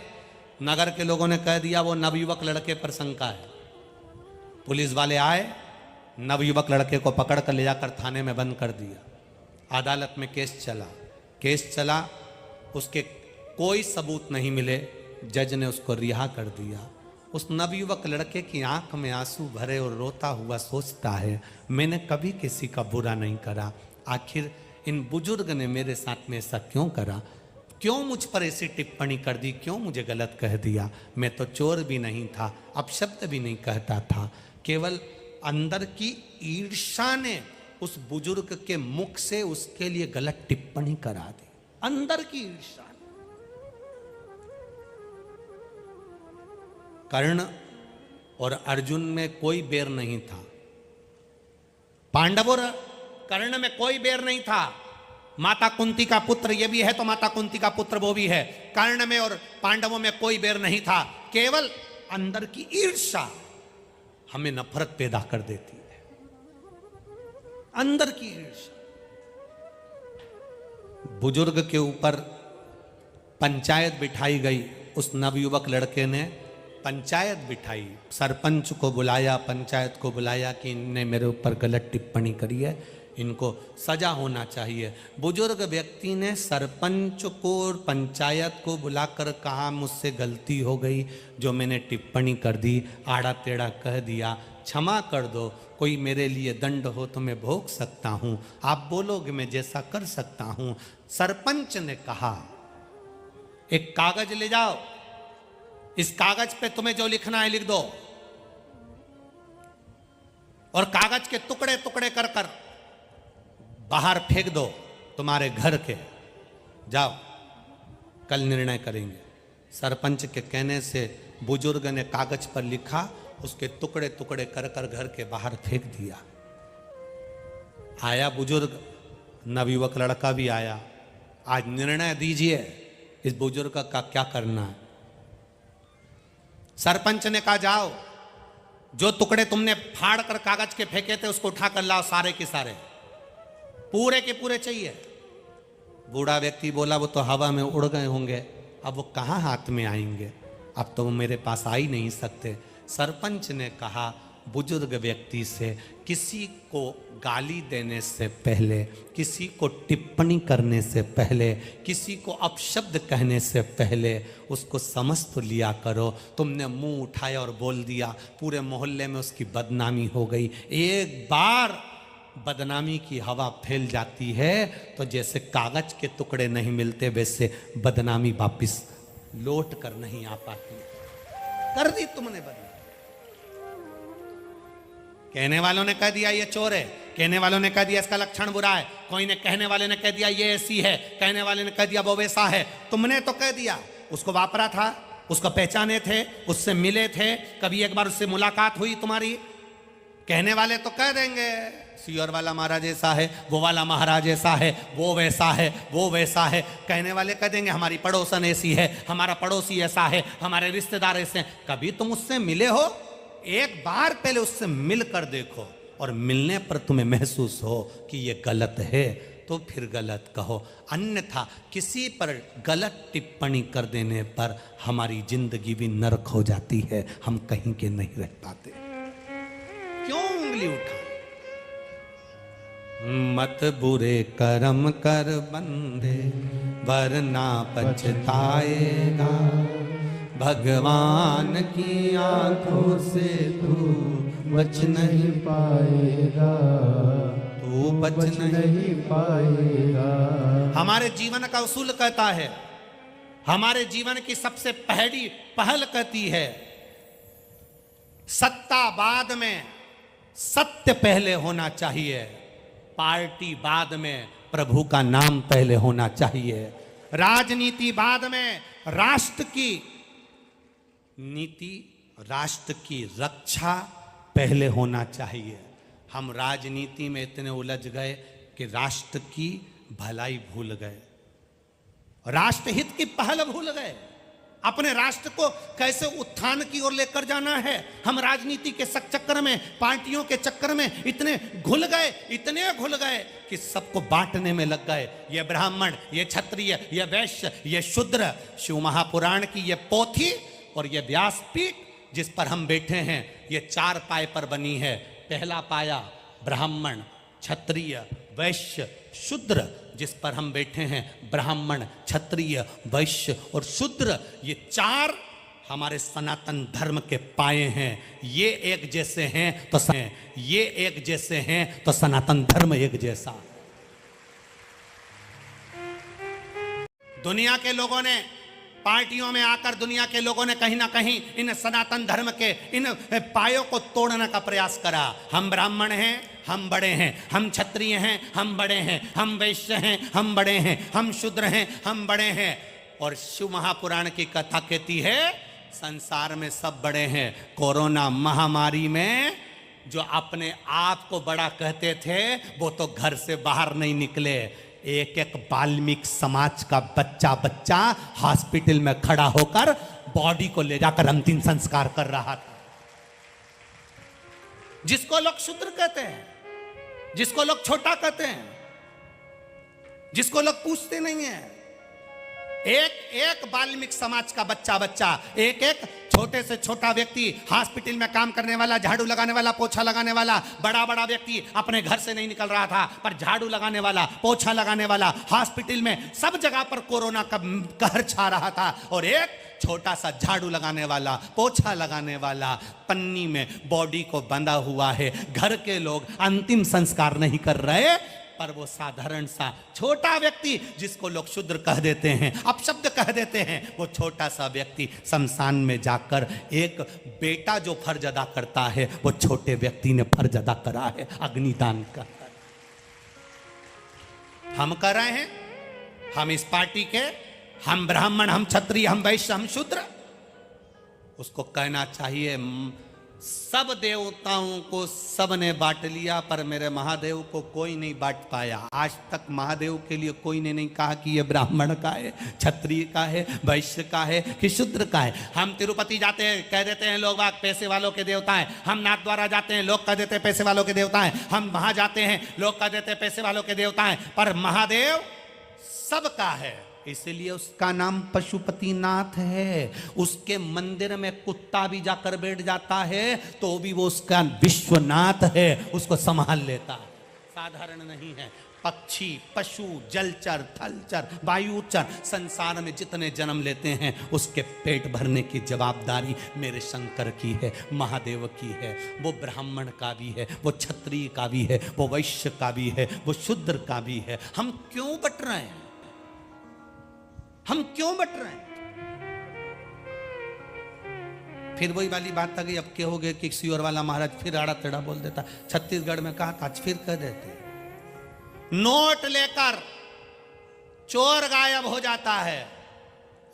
नगर के लोगों ने कह दिया वो नवयुवक लड़के पर शंका है। पुलिस वाले आए, नवयुवक लड़के को पकड़ कर ले जाकर थाने में बंद कर दिया। अदालत में केस चला, केस चला, उसके कोई सबूत नहीं मिले, जज ने उसको रिहा कर दिया। उस नवयुवक लड़के की आंख में आंसू भरे और रोता हुआ सोचता है मैंने कभी किसी का बुरा नहीं करा, आखिर इन बुजुर्ग ने मेरे साथ में ऐसा क्यों करा, क्यों मुझ पर ऐसी टिप्पणी कर दी, क्यों मुझे गलत कह दिया। मैं तो चोर भी नहीं था, अपशब्द भी नहीं कहता था, केवल अंदर की ईर्ष्या ने उस बुजुर्ग के मुख से उसके लिए गलत टिप्पणी करा दी, अंदर की ईर्ष्या। कर्ण और अर्जुन में कोई बैर नहीं था, पांडव और कर्ण में कोई बैर नहीं था। माता कुंती का पुत्र ये भी है तो माता कुंती का पुत्र वो भी है। कर्ण में और पांडवों में कोई बैर नहीं था, केवल अंदर की ईर्ष्या हमें नफरत पैदा कर देती है, अंदर की ईर्ष्या। बुजुर्ग के ऊपर पंचायत बिठाई गई, उस नवयुवक लड़के ने पंचायत बिठाई, सरपंच को बुलाया, पंचायत को बुलाया कि इनने मेरे ऊपर गलत टिप्पणी करी है, इनको सजा होना चाहिए। बुजुर्ग व्यक्ति ने सरपंच को और पंचायत को बुलाकर कहा मुझसे गलती हो गई, जो मैंने टिप्पणी कर दी, आड़ा टेढ़ा कह दिया, क्षमा कर दो, कोई मेरे लिए दंड हो तो मैं भोग सकता हूँ, आप बोलोगे मैं जैसा कर सकता हूँ। सरपंच ने कहा एक कागज ले जाओ, इस कागज पे तुम्हें जो लिखना है लिख दो, और कागज के टुकड़े टुकड़े कर कर बाहर फेंक दो तुम्हारे घर के, जाओ कल निर्णय करेंगे। सरपंच के कहने से बुजुर्ग ने कागज पर लिखा, उसके टुकड़े टुकड़े कर कर घर के बाहर फेंक दिया। आया बुजुर्ग, नवयुवक लड़का भी आया, आज निर्णय दीजिए इस बुजुर्ग का क्या करना है। सरपंच ने कहा जाओ, जो टुकड़े तुमने फाड़ कर कागज के फेंके थे उसको उठा कर लाओ, सारे के सारे, पूरे के पूरे चाहिए। बूढ़ा व्यक्ति बोला वो तो हवा में उड़ गए होंगे, अब वो कहाँ हाथ में आएंगे, अब तो वो मेरे पास आ ही नहीं सकते। सरपंच ने कहा बुजुर्ग व्यक्ति से, किसी को गाली देने से पहले, किसी को टिप्पणी करने से पहले, किसी को अपशब्द कहने से पहले उसको समझ तो लिया करो। तुमने मुंह उठाया और बोल दिया, पूरे मोहल्ले में उसकी बदनामी हो गई। एक बार बदनामी की हवा फैल जाती है तो जैसे कागज के टुकड़े नहीं मिलते वैसे बदनामी वापिस लौट कर नहीं आ पाती। कर दी तुमने बदनामी। कहने वालों ने कह दिया ये चोर है, कहने वालों ने कह दिया इसका लक्षण बुरा है, कोई ने कहने वाले ने कह दिया ये ऐसी है, कहने वाले ने कह दिया वो वैसा है। तुमने तो कह दिया, उसको वापरा था, उसको पहचाने थे, उससे मिले थे, कभी एक बार उससे मुलाकात हुई तुम्हारी। कहने वाले तो कह देंगे सियोर वाला महाराज ऐसा है, वो वाला महाराज ऐसा है, वो वैसा है, वो वैसा है। कहने वाले कह देंगे हमारी पड़ोसन ऐसी है, हमारा पड़ोसी ऐसा है, हमारे रिश्तेदार ऐसे हैं। कभी तुम उससे मिले हो? एक बार पहले उससे मिलकर देखो, और मिलने पर तुम्हें महसूस हो कि ये गलत है तो फिर गलत कहो, अन्यथा किसी पर गलत टिप्पणी कर देने पर हमारी जिंदगी भी नरक हो जाती है, हम कहीं के नहीं रह पाते। क्यों उंगली उठा? मत बुरे कर्म कर बंदे वरना पछताएगा, भगवान की आंखों से तू बच नहीं पाएगा, तू बच नहीं पाएगा। हमारे जीवन का उसूल कहता है, हमारे जीवन की सबसे पहली पहल कहती है, सत्ता बाद में सत्य पहले होना चाहिए, पार्टी बाद में प्रभु का नाम पहले होना चाहिए, राजनीति बाद में राष्ट्र की नीति, राष्ट्र की रक्षा पहले होना चाहिए। हम राजनीति में इतने उलझ गए कि राष्ट्र की भलाई भूल गए, राष्ट्रहित की पहल भूल गए। अपने राष्ट्र को कैसे उत्थान की ओर लेकर जाना है, हम राजनीति के चक्कर में, पार्टियों के चक्कर में इतने घुल गए, इतने घुल गए कि सबको बांटने में लग गए। ये ब्राह्मण, ये क्षत्रिय, ये वैश्य, ये शूद्र। शिव महापुराण की ये पोथी और ये व्यासपीठ जिस पर हम बैठे हैं, ये 4 पाए पर बनी है। पहला पाया ब्राह्मण, क्षत्रिय, वैश्य, शूद्र। जिस पर हम बैठे हैं ब्राह्मण, क्षत्रिय, वैश्य और शूद्र, ये 4 हमारे सनातन धर्म के पाए हैं। ये एक जैसे हैं तो ये एक जैसे हैं तो सनातन धर्म एक जैसा। दुनिया के लोगों ने, पार्टियों में आकर दुनिया के लोगों ने कहीं ना कहीं इन सनातन धर्म के इन पायों को तोड़ने का प्रयास करा। हम ब्राह्मण हैं, हम बड़े हैं, हम क्षत्रिय हैं, हम बड़े हैं, हम वैश्य हैं, हम बड़े हैं, हम शूद्र हैं, हम बड़े हैं। और शिव महापुराण की कथा कहती है संसार में सब बड़े हैं। कोरोना महामारी में जो अपने आप को बड़ा कहते थे वो तो घर से बाहर नहीं निकले। एक एक वाल्मीकि समाज का बच्चा बच्चा हॉस्पिटल में खड़ा होकर बॉडी को ले जाकर अंतिम संस्कार कर रहा था। जिसको लोग शूद्र कहते हैं, जिसको लोग छोटा कहते हैं, जिसको लोग पूछते नहीं है, एक एक वाल्मीकि समाज का बच्चा बच्चा, एक एक छोटे से छोटा व्यक्ति, हॉस्पिटल में काम करने वाला, झाड़ू लगाने वाला, पोछा लगाने वाला, बड़ा बड़ा व्यक्ति अपने घर से नहीं निकल रहा था, पर झाड़ू लगाने वाला, पोछा लगाने वाला, हॉस्पिटल में सब जगह पर कोरोना का कहर छा रहा था। और एक छोटा सा झाड़ू लगाने वाला, पोछा लगाने वाला, पन्नी में बॉडी को बंधा हुआ है। घर के लोग अंतिम संस्कार नहीं कर रहे, पर वो साधारण सा छोटा व्यक्ति जिसको लोग शूद्र कह देते हैं, अपशब्द कह देते हैं, वो छोटा सा व्यक्ति शमशान में जाकर एक बेटा जो फर्ज अदा करता है वो छोटे व्यक्ति ने फर्ज अदा करा है, अग्निदान का। हम कर रहे हैं, हम इस पार्टी के, हम ब्राह्मण, हम क्षत्रिय, हम वैश्य, हम शूद्र। उसको कहना चाहिए सब देवताओं को सब ने बांट लिया, पर मेरे महादेव को कोई नहीं बांट पाया। आज तक महादेव के लिए कोई ने नहीं कहा कि ये ब्राह्मण का है, क्षत्रिय का है, वैश्य का है कि शूद्र का है। हम तिरुपति जाते हैं, कह देते हैं लोग बाग पैसे वालों के देवता हैं। हम नाथद्वारा जाते हैं, लोग कह देते हैं पैसे वालों के देवता हैं। हम वहां जाते हैं, लोग कह देते हैं पैसे वालों के देवता हैं, पर महादेव सबका है। इसलिए उसका नाम पशुपतिनाथ है। उसके मंदिर में कुत्ता भी जाकर बैठ जाता है तो भी वो उसका विश्वनाथ है, उसको संभाल लेता है, साधारण नहीं है। पक्षी, पशु, जलचर, थलचर, वायुचर, संसार में जितने जन्म लेते हैं उसके पेट भरने की जवाबदारी मेरे शंकर की है, महादेव की है। वो ब्राह्मण का भी है, वो क्षत्रिय का भी है, वो वैश्य का भी है, वो शूद्र का भी है। हम क्यों बट रहे हैं? हम क्यों बट रहे हैं? फिर वही वाली बात आ गई, अब क्या हो गया कि सियोर वाला महाराज फिर आड़ा टेढ़ा बोल देता। छत्तीसगढ़ में कहा था, आज फिर कह देते। नोट लेकर चोर गायब हो जाता है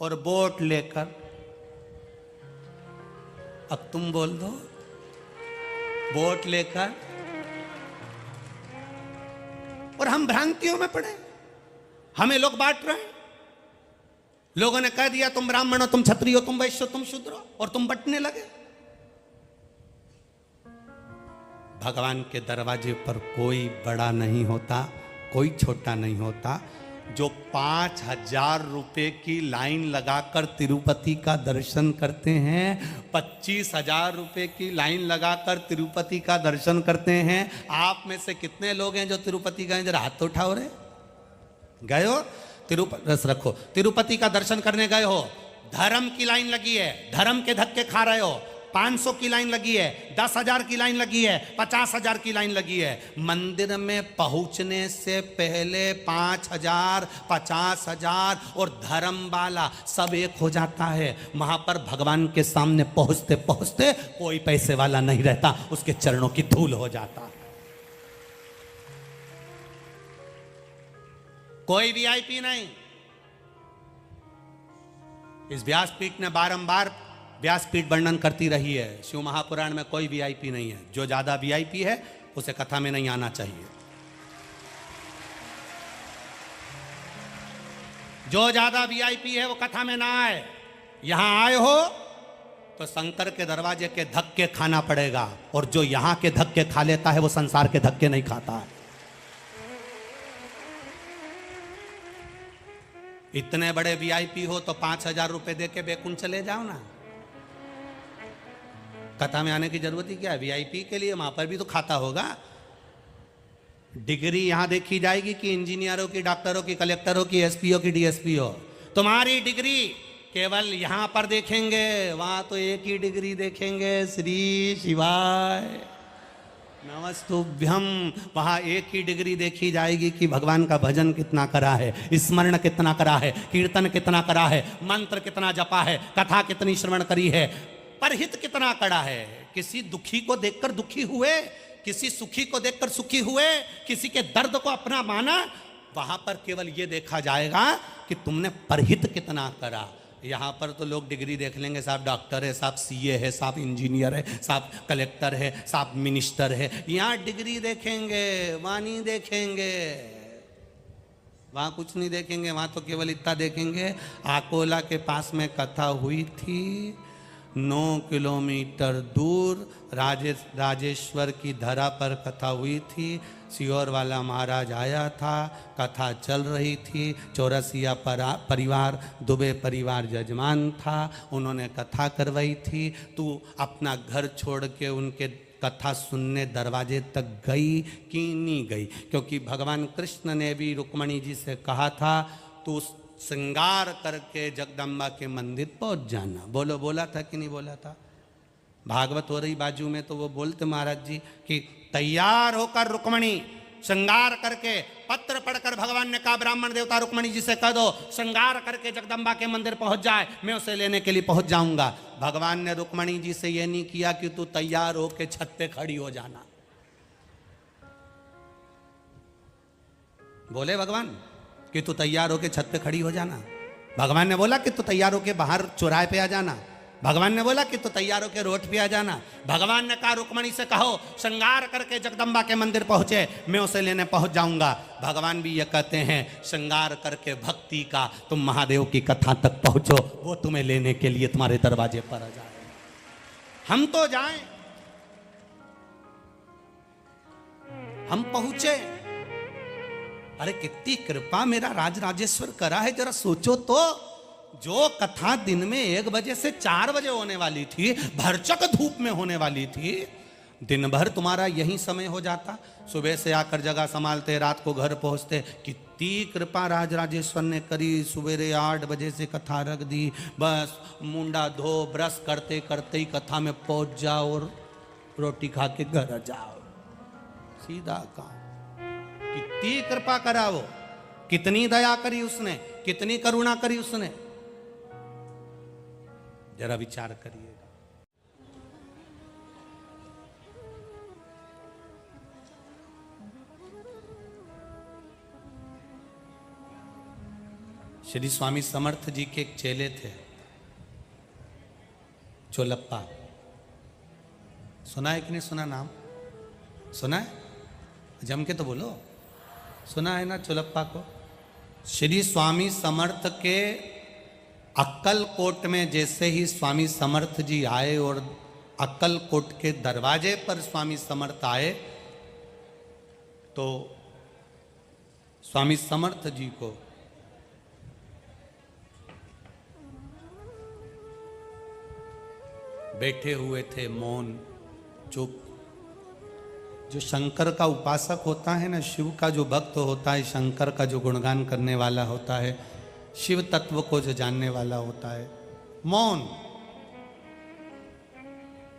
और वोट लेकर, अब तुम बोल दो, वोट लेकर। और हम भ्रांतियों में पड़े, हमें लोग बांट रहे हैं। लोगों ने कह दिया तुम ब्राह्मण हो, तुम क्षत्रिय हो, तुम वैश्य हो, तुम शूद्र हो, और तुम बंटने लगे। भगवान के दरवाजे पर कोई बड़ा नहीं होता, कोई छोटा नहीं होता। जो 5,000 रुपए की लाइन लगाकर तिरुपति का दर्शन करते हैं, 25,000 रुपए की लाइन लगाकर तिरुपति का दर्शन करते हैं। आप में से कितने लोग हैं जो तिरुपति गए? जरा हाथ तो उठाओ रे। गए हो? रखो, तिरुपति का दर्शन करने गए हो, धर्म की लाइन लगी है, धर्म के धक्के खा रहे हो। 500 की लाइन लगी है, 10,000 की लाइन लगी है, 50,000 की लाइन लगी है। मंदिर में पहुंचने से पहले 5,000, 50,000 और धर्म वाला सब एक हो जाता है। वहां पर भगवान के सामने पहुंचते पहुंचते कोई पैसे वाला नहीं रहता, उसके चरणों की धूल हो जाता है। कोई वीआईपी नहीं। इस व्यासपीठ ने बारंबार व्यासपीठ वर्णन करती रही है, शिव महापुराण में कोई वीआईपी नहीं है। जो ज्यादा वीआईपी है उसे कथा में नहीं आना चाहिए। जो ज्यादा वीआईपी है वो कथा में ना आए। यहां आए हो तो शंकर के दरवाजे के धक्के खाना पड़ेगा, और जो यहां के धक्के खा लेता है वो संसार के धक्के नहीं खाता है। इतने बड़े वीआईपी हो तो 5,000 रुपए देके बैकुंठ चले जाओ ना। कथा में आने की जरूरत ही क्या है? वीआईपी के लिए वहां पर भी तो खाता होगा। डिग्री यहां देखी जाएगी कि इंजीनियरों की, डॉक्टरों की, कलेक्टरों की, एसपीओ की, डीएसपीओ। तुम्हारी डिग्री केवल यहां पर देखेंगे, वहां तो एक ही डिग्री देखेंगे, श्री शिवाय नमस्तुभ्यम। वहां एक ही डिग्री देखी जाएगी कि भगवान का भजन कितना करा है, स्मरण कितना करा है, कीर्तन कितना करा है, मंत्र कितना जपा है, कथा कितनी श्रवण करी है, परहित कितना करा है। किसी दुखी को देखकर दुखी हुए, किसी सुखी को देखकर सुखी हुए, किसी के दर्द को अपना माना। वहां पर केवल यह देखा जाएगा कि तुमने परहित कितना करा। यहाँ पर तो लोग डिग्री देख लेंगे, साहब डॉक्टर है, साहब सीए है, साहब इंजीनियर है, साहब कलेक्टर है, साहब मिनिस्टर है। यहाँ डिग्री देखेंगे, वहाँ नहीं देखेंगे, वहाँ कुछ नहीं देखेंगे। वहाँ तो केवल इतना देखेंगे, आकोला के पास में कथा हुई थी, 9 किलोमीटर दूर राजेश्वर की धरा पर कथा हुई थी। सियोर वाला महाराज आया था, कथा चल रही थी, चौरसिया परिवार, दुबे परिवार जजमान था, उन्होंने कथा करवाई थी। तू अपना घर छोड़ के उनके कथा सुनने दरवाजे तक गई कि नहीं गई? क्योंकि भगवान कृष्ण ने भी रुक्मणी जी से कहा था, तू श्रृंगार करके जगदम्बा के मंदिर पहुंच जाना। बोलो, बोला था कि नहीं बोला था? भागवत हो रही बाजू में, तो वो बोलते महाराज जी कि तैयार होकर रुक्मणी श्रृंगार करके, पत्र पढ़कर भगवान ने कहा ब्राह्मण देवता रुक्मणी जी से कह दो श्रृंगार करके जगदम्बा के मंदिर पहुंच जाए, मैं उसे लेने के लिए पहुंच जाऊंगा। भगवान ने रुक्मणी जी से यह नहीं किया कि तू तैयार होके छत पे खड़ी हो जाना। बोले भगवान कि तू तैयार होके छत पे खड़ी हो जाना? भगवान ने बोला कि तू तैयार होके बाहर चौराहे पे आ जाना? भगवान ने बोला कि तू तैयार होके रोड पे आ जाना? भगवान ने कहा रुक्मणी से कहो श्रृंगार करके जगदम्बा के मंदिर पहुंचे, मैं उसे लेने पहुंच जाऊंगा। भगवान भी ये कहते हैं, श्रृंगार करके भक्ति का तुम महादेव की कथा तक पहुंचो, वो तुम्हें लेने के लिए तुम्हारे दरवाजे पर आ जाए। हम तो जाएं, हम पहुंचे। अरे कितनी कृपा मेरा राजराजेश्वर करा है, जरा सोचो तो। जो कथा दिन में 1 बजे से 4 बजे होने वाली थी, भरचक धूप में होने वाली थी, दिन भर तुम्हारा यही समय हो जाता। सुबह से आकर जगह संभालते, रात को घर पहुंचते। कितनी कृपा राजराजेश्वर ने करी। सवेरे 8 बजे से कथा रख दी, बस मुंडा धो ब्रश करते करते ही कथा में पहुंच जाओ और रोटी खा के घर जाओ, सीधा काम। कितनी कृपा करा वो, कितनी दया करी उसने, कितनी करुणा करी उसने, जरा विचार करिएगा। श्री स्वामी समर्थ जी के एक चेले थे, चोलप्पा। सुना है कि नहीं सुना? नाम सुना है? जम के तो बोलो, सुना है ना चोलप्पा को? श्री स्वामी समर्थ के अक्कलकोट में जैसे ही स्वामी समर्थ जी आए और अक्कलकोट के दरवाजे पर स्वामी समर्थ आए, तो स्वामी समर्थ जी को बैठे हुए थे मौन, चुप। जो शंकर का उपासक होता है ना, शिव का जो भक्त होता है, शंकर का जो गुणगान करने वाला होता है, शिव तत्व को जो जानने वाला होता है, मौन।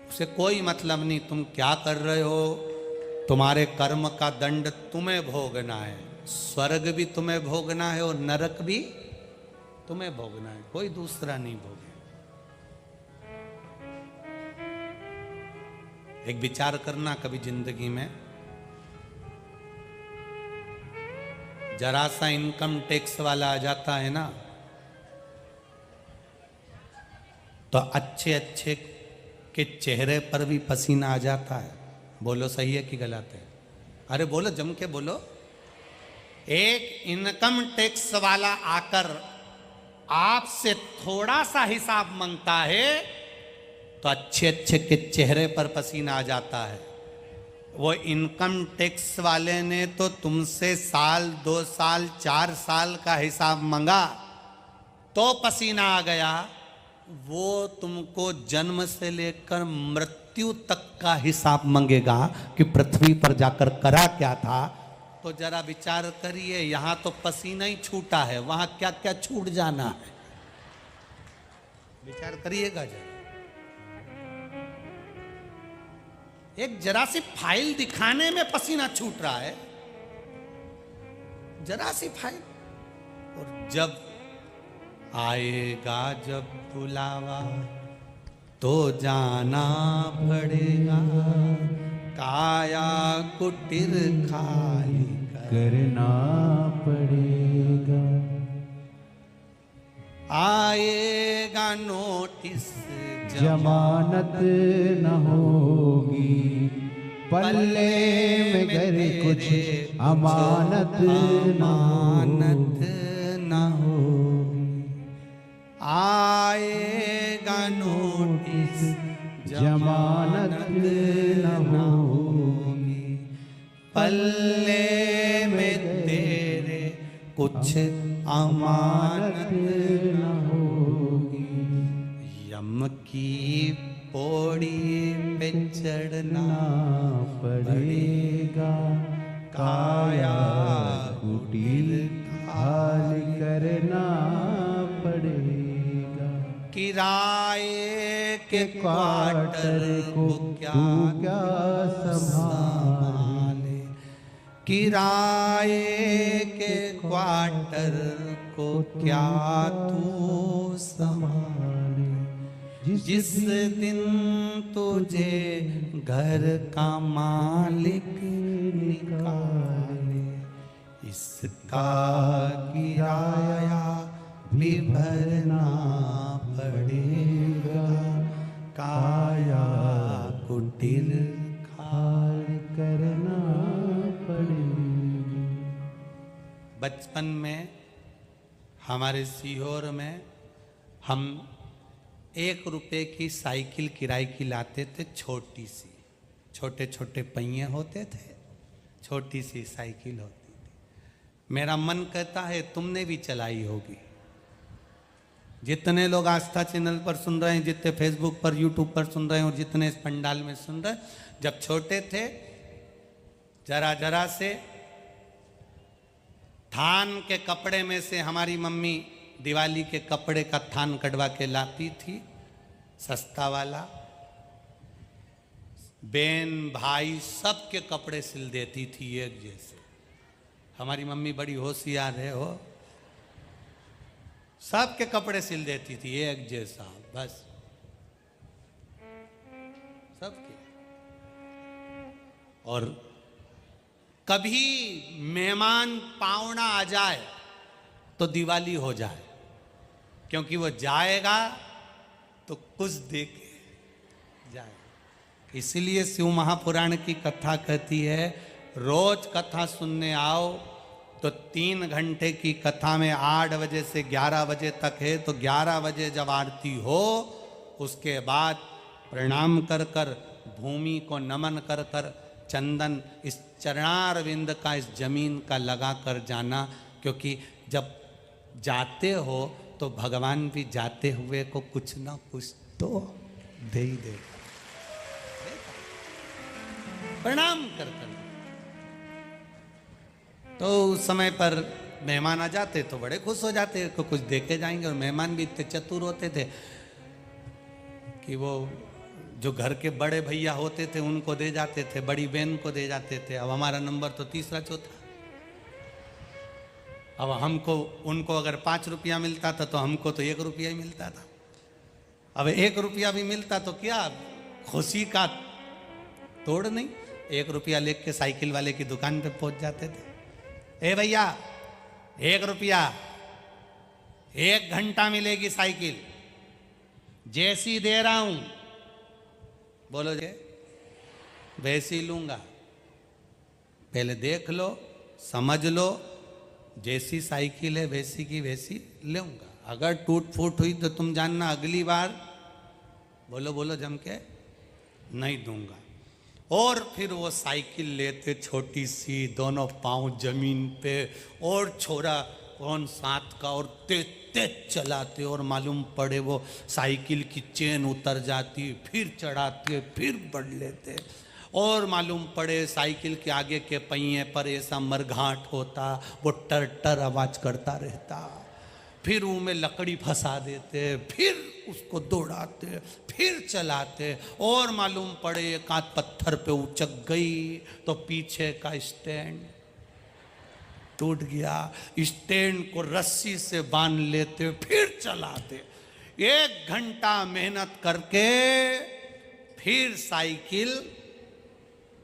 उसे कोई मतलब नहीं तुम क्या कर रहे हो, तुम्हारे कर्म का दंड तुम्हें भोगना है। स्वर्ग भी तुम्हें भोगना है और नरक भी तुम्हें भोगना है, कोई दूसरा नहीं भोगे। एक विचार करना कभी जिंदगी में, जरा सा इनकम टैक्स वाला आ जाता है ना, तो अच्छे अच्छे के चेहरे पर भी पसीना आ जाता है। बोलो सही है कि गलत है? अरे बोलो, जम के बोलो। एक इनकम टैक्स वाला आकर आपसे थोड़ा सा हिसाब मांगता है तो अच्छे अच्छे के चेहरे पर पसीना आ जाता है। वो इनकम टैक्स वाले ने तो तुमसे साल 2 साल 4 साल का हिसाब मांगा तो पसीना आ गया। वो तुमको जन्म से लेकर मृत्यु तक का हिसाब मांगेगा कि पृथ्वी पर जाकर करा क्या था। तो जरा विचार करिए, यहां तो पसीना ही छूटा है, वहां क्या क्या छूट जाना है, विचार करिएगा जरा। एक जरा सी फाइल दिखाने में पसीना छूट रहा है, जरा सी फाइल। और जब आएगा जब बुलावा तो जाना पड़ेगा, काया कुटिर खाली करना पड़ेगा। आए किस जमानत न होगी, पल्ले में गर कुछ अमानत अमानत न होगी। आएगा नोटिस जमानत न होगी, पल्ले में तेरे कुछ अमानत न होगी। यम की पौड़ी पे चढ़ना पड़ेगा, काया कुटीर खाली करना पड़ेगा। किराए के क्वार्टर को क्या संभाले, किराए के क्वार्टर को क्या तू संभाले। जिस दिन तुझे घर का मालिक निकाले, इसका किराया भी भरना पड़ेगा, काया कुटिल खाली करना पड़ेगा। बचपन में हमारे सीहोर में हम 1 रुपए की साइकिल किराए की लाते थे, छोटी सी, छोटे छोटे पहिए होते थे, छोटी सी साइकिल होती थी। मेरा मन कहता है तुमने भी चलाई होगी। जितने लोग आस्था चैनल पर सुन रहे हैं, जितने फेसबुक पर यूट्यूब पर सुन रहे हैं और जितने इस पंडाल में सुन रहे हैं, जब छोटे थे जरा जरा से थान के कपड़े में से हमारी मम्मी दिवाली के कपड़े का थान कटवा के लाती थी, सस्ता वाला। बहन भाई सबके कपड़े सिल देती थी एक जैसे। हमारी मम्मी बड़ी होशियार है हो, सबके कपड़े सिल देती थी एक जैसा, बस सबके। और कभी मेहमान पावना आ जाए तो दिवाली हो जाए, क्योंकि वो जाएगा तो कुछ दे के जाए। इसीलिए शिव महापुराण की कथा कहती है, रोज कथा सुनने आओ तो 3 घंटे की कथा में 8 बजे से 11 बजे तक है, तो 11 बजे जब आरती हो उसके बाद प्रणाम कर कर, भूमि को नमन कर कर, चंदन इस चरणारविंद का, इस जमीन का लगा कर जाना। क्योंकि जब जाते हो तो भगवान भी जाते हुए को कुछ ना कुछ तो दे ही दे। प्रणाम कर कर। तो उस समय पर मेहमान आ जाते तो बड़े खुश हो जाते को कुछ दे के जाएंगे। और मेहमान भी इतने चतुर होते थे कि वो जो घर के बड़े भैया होते थे उनको दे जाते थे, बड़ी बहन को दे जाते थे। अब हमारा नंबर तो तीसरा चौथा। अब हमको, उनको अगर 5 रुपया मिलता था तो हमको तो 1 रुपया ही मिलता था। अब 1 रुपया भी मिलता तो क्या खुशी का तोड़ नहीं। 1 रुपया लेके साइकिल वाले की दुकान पे पहुंच जाते थे। ए भैया 1 रुपया, 1 घंटा मिलेगी साइकिल, जैसी दे रहा हूं बोलो जे वैसी लूंगा, पहले देख लो समझ लो, जैसी साइकिल है वैसी की वैसी लूंगा। अगर टूट फूट हुई तो तुम जानना अगली बार बोलो बोलो जम के नहीं दूंगा। और फिर वो साइकिल लेते छोटी सी, दोनों पांव जमीन पे, और छोरा कौन साथ का, और तेज तेज चलाते, और मालूम पड़े वो साइकिल की चेन उतर जाती, फिर चढ़ाते, फिर बढ़ लेते, और मालूम पड़े साइकिल के आगे के पहिए पर ऐसा मरघाट होता, वो टर टर आवाज करता रहता, फिर उनमें लकड़ी फंसा देते, फिर उसको दौड़ाते, फिर चलाते, और मालूम पड़े एक आध पत्थर पे उचक गई तो पीछे का स्टैंड टूट गया, स्टैंड को रस्सी से बांध लेते, फिर चलाते। 1 घंटा मेहनत करके फिर साइकिल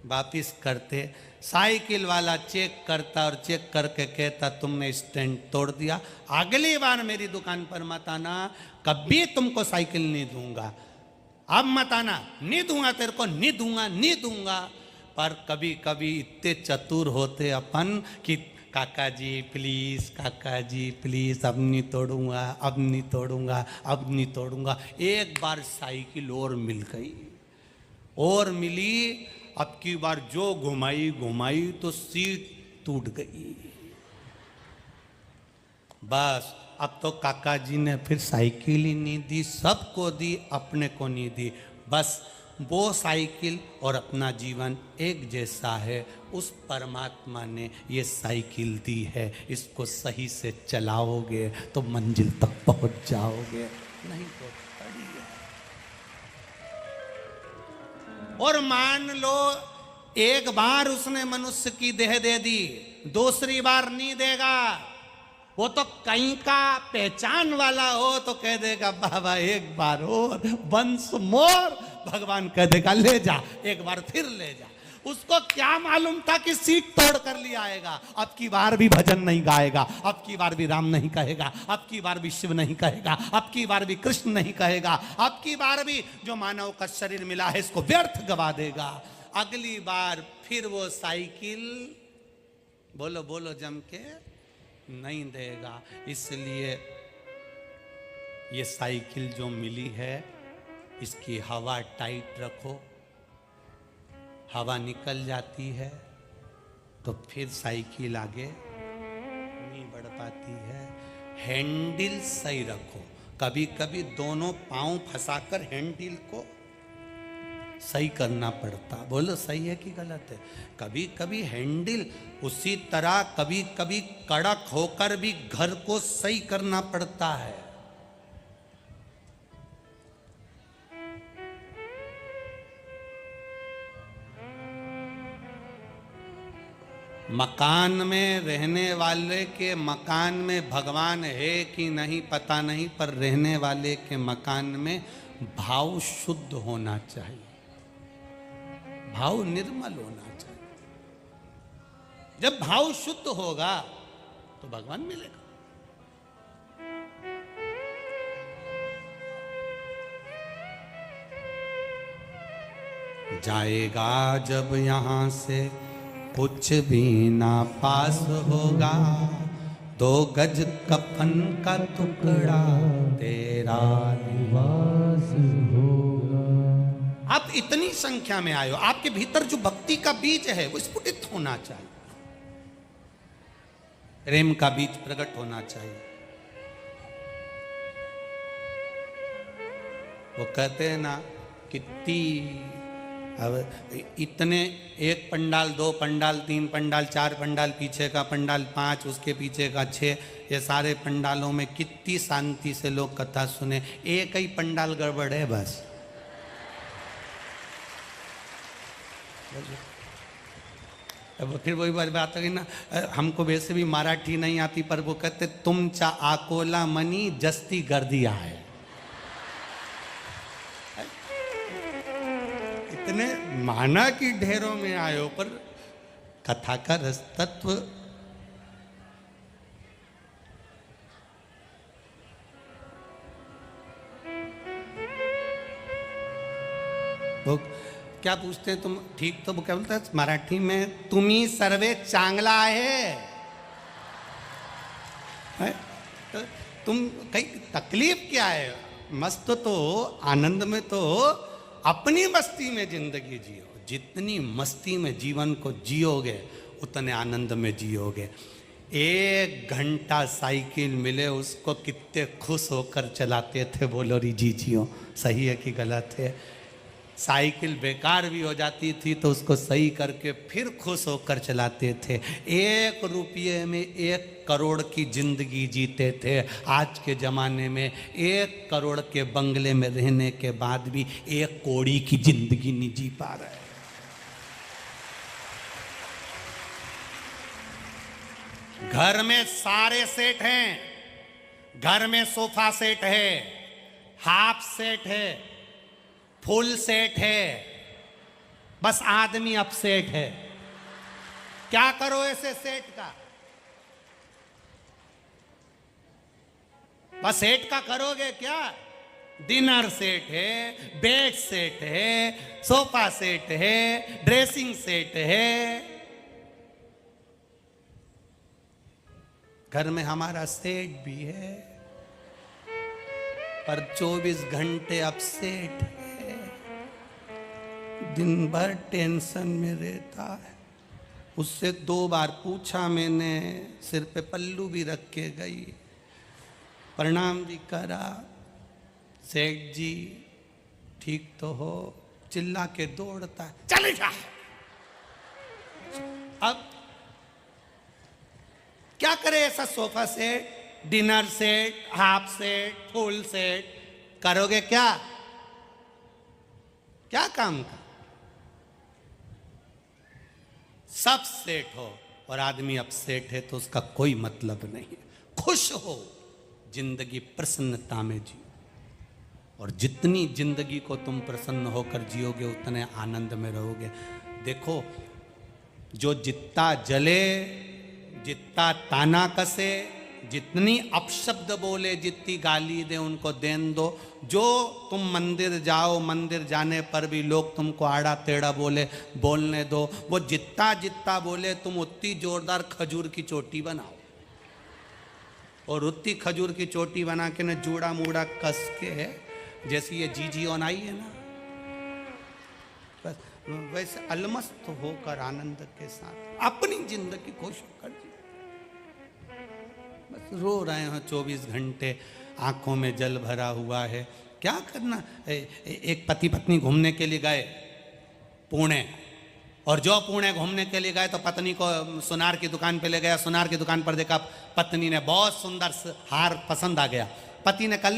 वापिस करते। साइकिल वाला चेक करता और चेक करके कहता तुमने स्टैंड तोड़ दिया, अगली बार मेरी दुकान पर मत आना, कभी तुमको साइकिल नहीं दूंगा, अब मत आना, नहीं दूंगा तेरे को, नहीं दूंगा, नहीं दूंगा। पर कभी कभी इतने चतुर होते अपन कि काका जी प्लीज, काका जी प्लीज, अब नहीं तोड़ूंगा, अब नहीं तोड़ूंगा, अब नहीं तोड़ूंगा। एक बार साइकिल और मिल गई, और मिली, अब की बार जो घुमाई घुमाई तो सीट टूट गई। बस अब तो काका जी ने फिर साइकिल ही नहीं दी, सबको दी, अपने को नहीं दी। बस वो साइकिल और अपना जीवन एक जैसा है। उस परमात्मा ने ये साइकिल दी है, इसको सही से चलाओगे तो मंजिल तक पहुंच जाओगे, नहीं तो पड़ी है। और मान लो एक बार उसने मनुष्य की देह दे दी, दूसरी बार नहीं देगा। वो तो कहीं का पहचान वाला हो तो कह देगा बाबा एक बार और, वंस मोर, भगवान कह देगा ले जा, एक बार फिर ले जा। उसको क्या मालूम था कि सीट तोड़ कर लिया आएगा। अब की बार भी भजन नहीं गाएगा, अब की बार भी राम नहीं कहेगा, अब की बार भी शिव नहीं कहेगा, अब की बार भी कृष्ण नहीं कहेगा, अब की बार भी जो मानव का शरीर मिला है इसको व्यर्थ गवा देगा। अगली बार फिर वो साइकिल, बोलो बोलो जम के, नहीं देगा। इसलिए ये साइकिल जो मिली है इसकी हवा टाइट रखो, हवा निकल जाती है तो फिर साइकिल आगे नहीं बढ़ पाती है। हैंडल सही रखो, कभी कभी दोनों पांव फंसाकर हैंडल को सही करना पड़ता। बोलो सही है कि गलत है? कभी कभी हैंडल उसी तरह कभी कभी कड़क होकर भी घर को सही करना पड़ता है। मकान में रहने वाले के मकान में भगवान है कि नहीं पता नहीं, पर रहने वाले के मकान में भाव शुद्ध होना चाहिए, भाव निर्मल होना चाहिए। जब भाव शुद्ध होगा तो भगवान मिलेगा। जाएगा जब यहां से कुछ भी ना पास होगा, 2 गज कफन का टुकड़ा तेरा निवास होगा। आप इतनी संख्या में आए हो, आपके भीतर जो भक्ति का बीज है वो स्फुटित होना चाहिए, प्रेम का बीज प्रकट होना चाहिए। वो कहते हैं ना कितनी, अब इतने, एक पंडाल, 2 पंडाल, 3 पंडाल, 4 पंडाल, पीछे का पंडाल 5, उसके पीछे का 6, ये सारे पंडालों में कितनी शांति से लोग कथा सुने, एक ही पंडाल गड़बड़ है बस। अब फिर वही बात है ना, हमको वैसे भी मराठी नहीं आती, पर वो कहते तुमचा आकोला मनी जस्ती गर्दिया है। इतने माना कि ढेरों में आयो, पर कथा का रस तत्व वो क्या पूछते हैं तुम, ठीक तो वो क्या बोलते हैं मराठी में, तुम्ही सर्वे चांगला है? तो तुम कहीं तकलीफ क्या है? मस्त तो आनंद में तो अपनी मस्ती में जिंदगी जियो, जितनी मस्ती में जीवन को जियोगे उतने आनंद में जियोगे। 1 घंटा साइकिल मिले उसको कितने खुश होकर चलाते थे, बोलो री जीजियो, सही है कि गलत है? साइकिल बेकार भी हो जाती थी तो उसको सही करके फिर खुश होकर चलाते थे। 1 रुपये में 1 करोड़ की जिंदगी जीते थे। आज के ज़माने में 1 करोड़ के बंगले में रहने के बाद भी 1 कौड़ी की जिंदगी नहीं जी पा रहे। घर में सारे सेट हैं, घर में सोफा सेट है, हाफ सेट है, फुल सेट है, बस आदमी अपसेट है। क्या करो ऐसे सेट का? बस सेट का करोगे क्या? डिनर सेट है, बेड सेट है, सोफा सेट है, ड्रेसिंग सेट है। घर में हमारा सेट भी है, पर 24 घंटे अपसेट है। दिन भर टेंशन में रहता है। उससे 2 बार पूछा मैंने, सिर पे पल्लू भी रख के गई, प्रणाम भी करा, सेठ जी ठीक तो हो? चिल्ला के दौड़ता है, चले जा। अब क्या करे? ऐसा sofa set, dinner set, half set, full set करोगे क्या? क्या काम का? सब सेट हो और आदमी अपसेट है तो उसका कोई मतलब नहीं है। खुश हो, जिंदगी प्रसन्नता में जियो, और जितनी जिंदगी को तुम प्रसन्न होकर जियोगे उतने आनंद में रहोगे। देखो, जो जितना जले, जितना ताना कसे, जितनी अपशब्द बोले, जितनी गाली दे, उनको देन दो। जो तुम मंदिर जाओ, मंदिर जाने पर भी लोग तुमको आड़ा टेढ़ा बोले, बोलने दो। वो जितना जितना बोले, तुम उतनी जोरदार खजूर की चोटी बनाओ, और उतनी खजूर की चोटी बना के न जूड़ा मूड़ा कस के है, जैसी ये जीजी ऑन आई है ना, बस वैसे अलमस्त होकर आनंद के साथ अपनी जिंदगी खुश होकर जी। बस रो रहे हो 24 घंटे, आंखों में जल भरा हुआ है। क्या करना? एक पति पत्नी घूमने के लिए गए पुणे, और जो पुणे घूमने के लिए गए तो पत्नी को सुनार की दुकान पे ले गया। सुनार की दुकान पर देखा, पत्नी ने बहुत सुंदर हार पसंद आ गया। पति ने कहा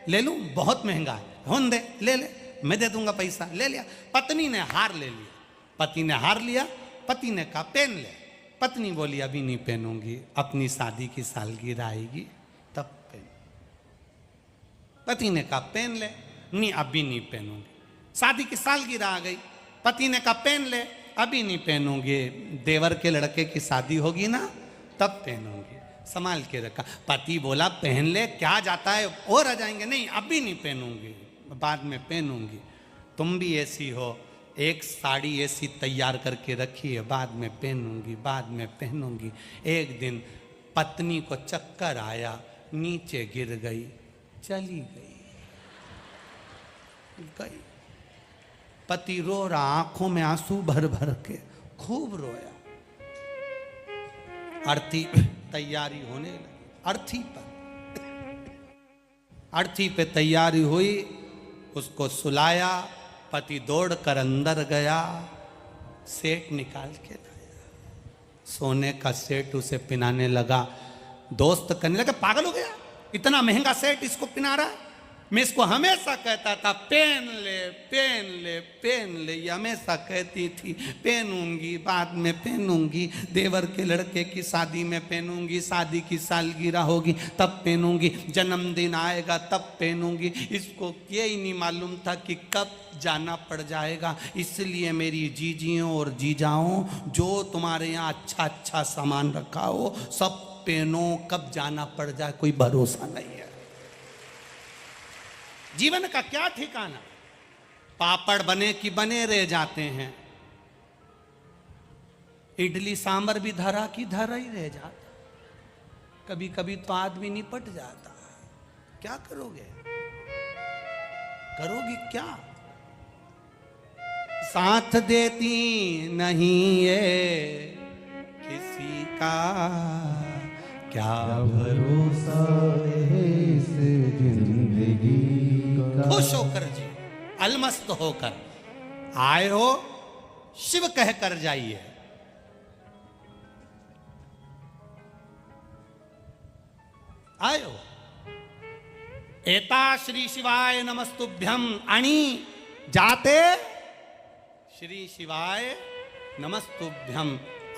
ले लूं, बहुत महंगा है, होन दे, ले मैं दे दूंगा पैसा। ले लिया। पत्नी ने हार ले लिया। पति ने हार लिया, पति ने कहा पहन ले। पत्नी बोली अभी नहीं पहनूंगी, अपनी शादी की सालगिरह आएगी तब पहन। पति ने कहा पहन ले। नहीं, अभी नहीं पहनूंगी। शादी की सालगिरह आ गई, पति ने कहा पहन ले। अभी नहीं पहनूंगी, देवर के लड़के की शादी होगी ना तब पहनूंगी। संभाल के रखा। पति बोला पहन ले, क्या जाता है, और आ जाएंगे। नहीं, अभी नहीं पहनूंगी, बाद में पहनूंगी। तुम भी ऐसी हो, एक साड़ी ऐसी तैयार करके रखी है, बाद में पहनूंगी, बाद में पहनूंगी। एक दिन पत्नी को चक्कर आया, नीचे गिर गई, चली गई। पति रो रहा, आंखों में आंसू भर भर के खूब रोया। अर्थी तैयारी होने लगी। अर्थी पे तैयारी हुई, उसको सुलाया। पति दौड़कर अंदर गया, सेट निकाल के लाया, सोने का सेट उसे पिनाने लगा। दोस्त कहने लगा पागल हो गया, इतना महंगा सेट इसको पिना रहा है। मैं इसको हमेशा कहता था पहन ले पहन ले पहन ले, ये हमेशा कहती थी पहनूंगी, बाद में पहनूंगी, देवर के लड़के की शादी में पहनूंगी, शादी की सालगिरह होगी तब पहनूंगी, जन्मदिन आएगा तब पहनूंगी। इसको ये ही नहीं मालूम था कि कब जाना पड़ जाएगा। इसलिए मेरी जीजियों और जीजाओं, जो तुम्हारे यहाँ अच्छा अच्छा सामान रखा हो सब पहनो, कब जाना पड़ जाए कोई भरोसा नहीं है। जीवन का क्या ठिकाना, पापड़ बने कि बने रह जाते हैं, इडली सांबर भी धरा की धरा ही रह जाता, कभी कभी तो आदमी निपट जाता। क्या करोगे, करोगी क्या? साथ देती नहीं ये किसी का, क्या भरोसा है इस जिंदगी का। खुश होकर जी, अलमस्त होकर आए हो, शिव कह कर जाइए। आए हो, एता श्री शिवाय नमस्तुभ्यम, आणि जाते श्री शिवाय नमस्तुभ्यम,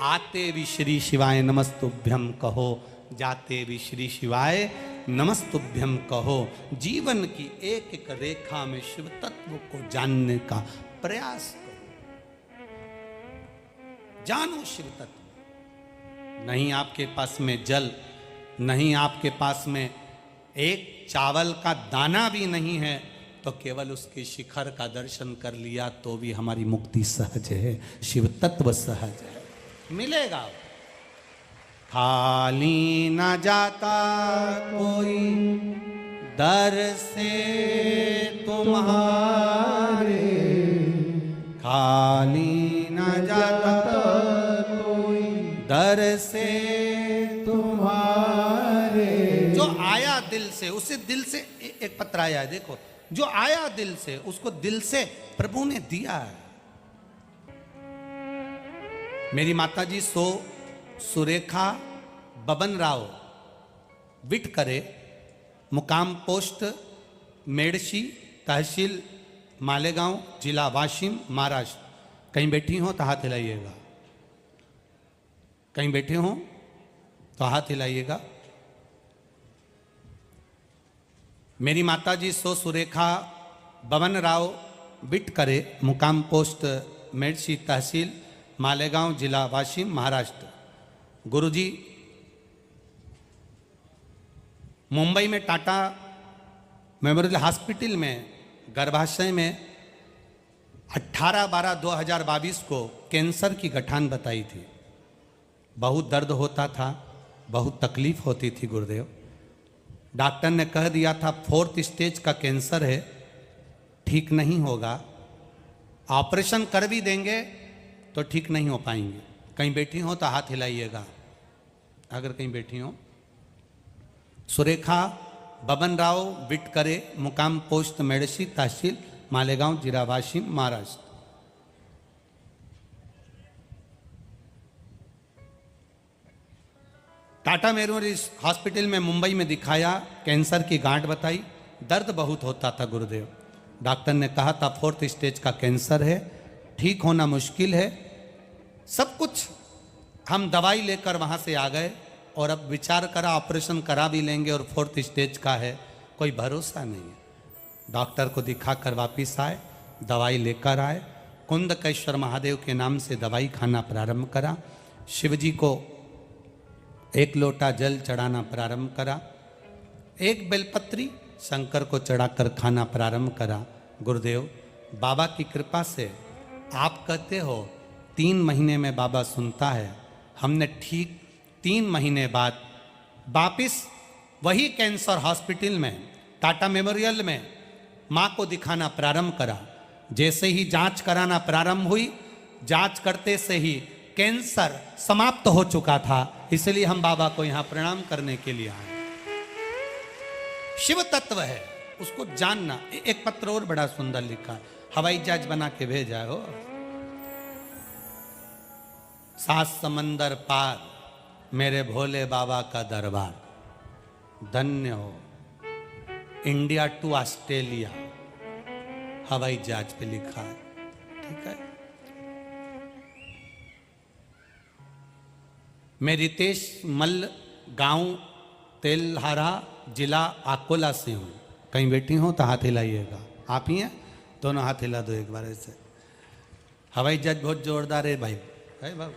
आते भी श्री शिवाय नमस्तुभ्यम कहो, जाते भी श्री शिवाय नमस्तुभ्यम कहो। जीवन की एक एक रेखा में शिव तत्व को जानने का प्रयास करो। जानो शिव तत्व। नहीं आपके पास में जल, नहीं आपके पास में एक चावल का दाना भी नहीं है तो केवल उसके शिखर का दर्शन कर लिया तो भी हमारी मुक्ति सहज है, शिव तत्व सहज है, मिलेगा। खाली न जाता कोई दर से तुम्हारे, खाली न जाता कोई दर से तुम्हारे। जो आया दिल से, उसे दिल से एक पत्र आया है, देखो, जो आया दिल से उसको दिल से प्रभु ने दिया है। मेरी माताजी सुरेखा बबन राव विटकरे, मुकाम पोस्ट मेडशी, तहसील मालेगांव, जिला वाशिम, महाराष्ट्र। कहीं बैठी हो तो हाथ हिलाइएगा, कहीं बैठे हो तो हाथ हिलाइएगा। मेरी माताजी सुरेखा बबन राव विटकरे, मुकाम पोस्ट मेडशी, तहसील मालेगांव, जिला वाशिम, महाराष्ट्र। गुरुजी मुंबई में टाटा मेमोरियल हॉस्पिटल में गर्भाशय में 18/12/2022 को कैंसर की गठान बताई थी। बहुत दर्द होता था, बहुत तकलीफ होती थी गुरुदेव। डॉक्टर ने कह दिया था 4th स्टेज का कैंसर है, ठीक नहीं होगा, ऑपरेशन कर भी देंगे तो ठीक नहीं हो पाएंगे। कहीं बैठी हो तो हाथ हिलाइएगा, अगर कहीं बैठी हो। सुरेखा बबन राव विटकरे, मुकाम पोस्ट मेडशी, तहसील मालेगांव, जिला वाशिम, महाराष्ट्र। टाटा मेमोरियल हॉस्पिटल में मुंबई में दिखाया, कैंसर की गांठ बताई, दर्द बहुत होता था गुरुदेव। डॉक्टर ने कहा था 4th स्टेज का कैंसर है, ठीक होना मुश्किल है। सब कुछ हम दवाई लेकर वहाँ से आ गए और अब विचार करा ऑपरेशन करा भी लेंगे और 4th स्टेज का है, कोई भरोसा नहीं है। डॉक्टर को दिखाकर वापिस आए, दवाई लेकर आए, कुंदकेश्वर महादेव के नाम से दवाई खाना प्रारंभ करा, शिवजी को 1 लोटा जल चढ़ाना प्रारंभ करा, 1 बेलपत्री शंकर को चढ़ाकर खाना प्रारंभ करा। गुरुदेव बाबा की कृपा से, आप कहते हो 3 महीने में बाबा सुनता है, हमने ठीक 3 महीने बाद वापिस वही कैंसर हॉस्पिटल में टाटा मेमोरियल में माँ को दिखाना प्रारंभ करा। जैसे ही जांच कराना प्रारंभ हुई, जांच करते से ही कैंसर समाप्त हो चुका था। इसलिए हम बाबा को यहाँ प्रणाम करने के लिए आए। शिव तत्व है, उसको जानना। एक पत्र और बड़ा सुंदर लिखा, हवाई जहाज बना के भेजा हो। 7 समंदर पार मेरे भोले बाबा का दरबार, धन्य हो। इंडिया टू ऑस्ट्रेलिया हवाई जहाज पे लिखा है, ठीक है। मैं रितेश मल्ल, गांव तेलहारा, जिला अकोला से हूँ। कहीं बैठी हो तो हाथ हिलाइएगा। आप ही हैं, दोनों हाथ हिला दो एक बार ऐसे। हवाई जहाज बहुत जोरदार है भाई, है बाबू।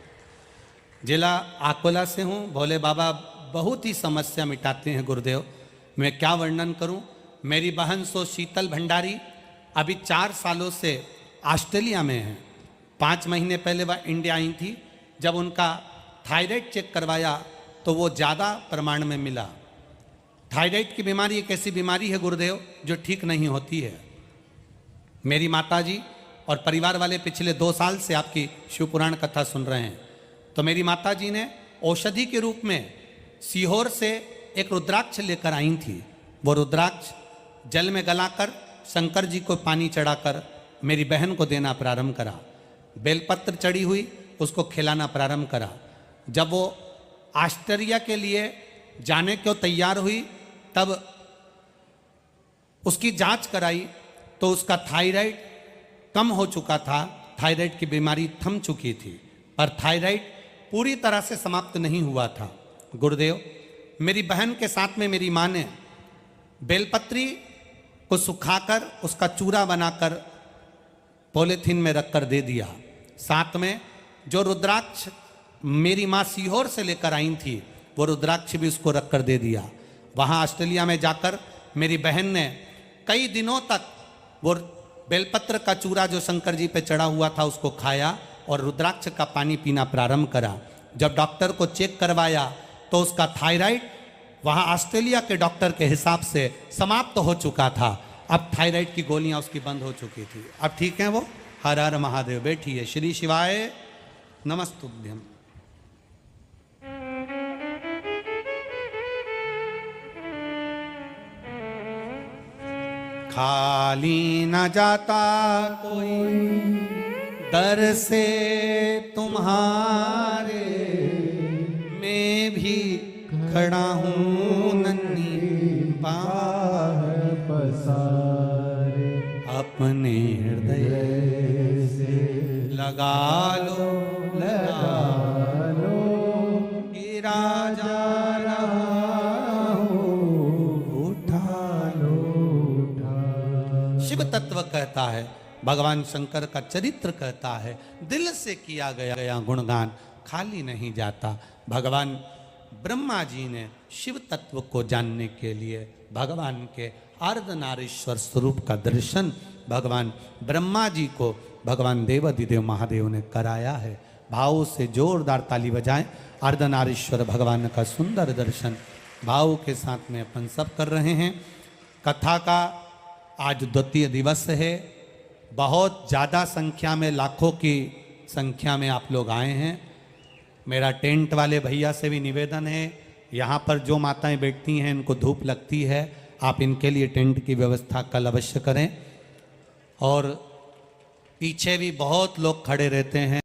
जिला अकोला से हूँ। भोले बाबा बहुत ही समस्या मिटाते हैं गुरुदेव। मैं क्या वर्णन करूँ। मेरी बहन शीतल भंडारी अभी 4 सालों से ऑस्ट्रेलिया में है। 5 महीने पहले वह इंडिया आई थी। जब उनका थायराइड चेक करवाया तो वो ज़्यादा प्रमाण में मिला। थायराइड की बीमारी एक ऐसी बीमारी है गुरुदेव जो ठीक नहीं होती है। मेरी माताजी और परिवार वाले पिछले 2 साल से आपकी शिव पुराण कथा सुन रहे हैं। तो मेरी माताजी ने औषधि के रूप में सीहोर से एक रुद्राक्ष लेकर आई थी। वो रुद्राक्ष जल में गलाकर शंकर जी को पानी चढ़ाकर मेरी बहन को देना प्रारंभ करा। बेलपत्र चढ़ी हुई, उसको खिलाना प्रारंभ करा। जब वो ऑस्ट्रेलिया के लिए जाने को तैयार हुई तब उसकी जांच कराई तो उसका थायराइड कम हो चुका था। थायराइड की बीमारी थम चुकी थी, पर थायराइड पूरी तरह से समाप्त नहीं हुआ था। गुरुदेव, मेरी बहन के साथ में मेरी माँ ने बेलपत्री को सुखाकर उसका चूरा बनाकर पॉलीथीन में रखकर दे दिया। साथ में जो रुद्राक्ष मेरी माँ सीहोर से लेकर आई थी, वो रुद्राक्ष भी उसको रखकर दे दिया। वहाँ ऑस्ट्रेलिया में जाकर मेरी बहन ने कई दिनों तक वो बेलपत्र का चूरा जो शंकर जी पे चढ़ा हुआ था उसको खाया और रुद्राक्ष का पानी पीना प्रारंभ करा। जब डॉक्टर को चेक करवाया तो उसका थायराइड वहाँ ऑस्ट्रेलिया के डॉक्टर के हिसाब से समाप्त हो चुका था। अब थायराइड की गोलियां उसकी बंद हो चुकी थी। अब ठीक है वो। हर हर महादेव। बैठिए। श्री शिवाय नमस्तुभ्यम। खाली न जाता कोई दर से तुम्हारे, मैं भी खड़ा हूँ नन्ही बाह पसारे, अपने हृदय से लगा लो गिरा जा रहा हूँ, उठा लो। शिव तत्व कहता है, भगवान शंकर का चरित्र कहता है, दिल से किया गया गुणगान खाली नहीं जाता। भगवान ब्रह्मा जी ने शिव तत्व को जानने के लिए भगवान के अर्धनारीश्वर स्वरूप का दर्शन भगवान ब्रह्मा जी को भगवान देवाधिदेव महादेव ने कराया है। भाव से जोरदार ताली बजाएं। अर्धनारीश्वर भगवान का सुंदर दर्शन भाव के साथ में अपन सब कर रहे हैं। कथा का आज द्वितीय दिवस है। बहुत ज़्यादा संख्या में, लाखों की संख्या में आप लोग आए हैं। मेरा टेंट वाले भैया से भी निवेदन है, यहाँ पर जो माताएं बैठती हैं इनको धूप लगती है, आप इनके लिए टेंट की व्यवस्था कल अवश्य करें। और पीछे भी बहुत लोग खड़े रहते हैं।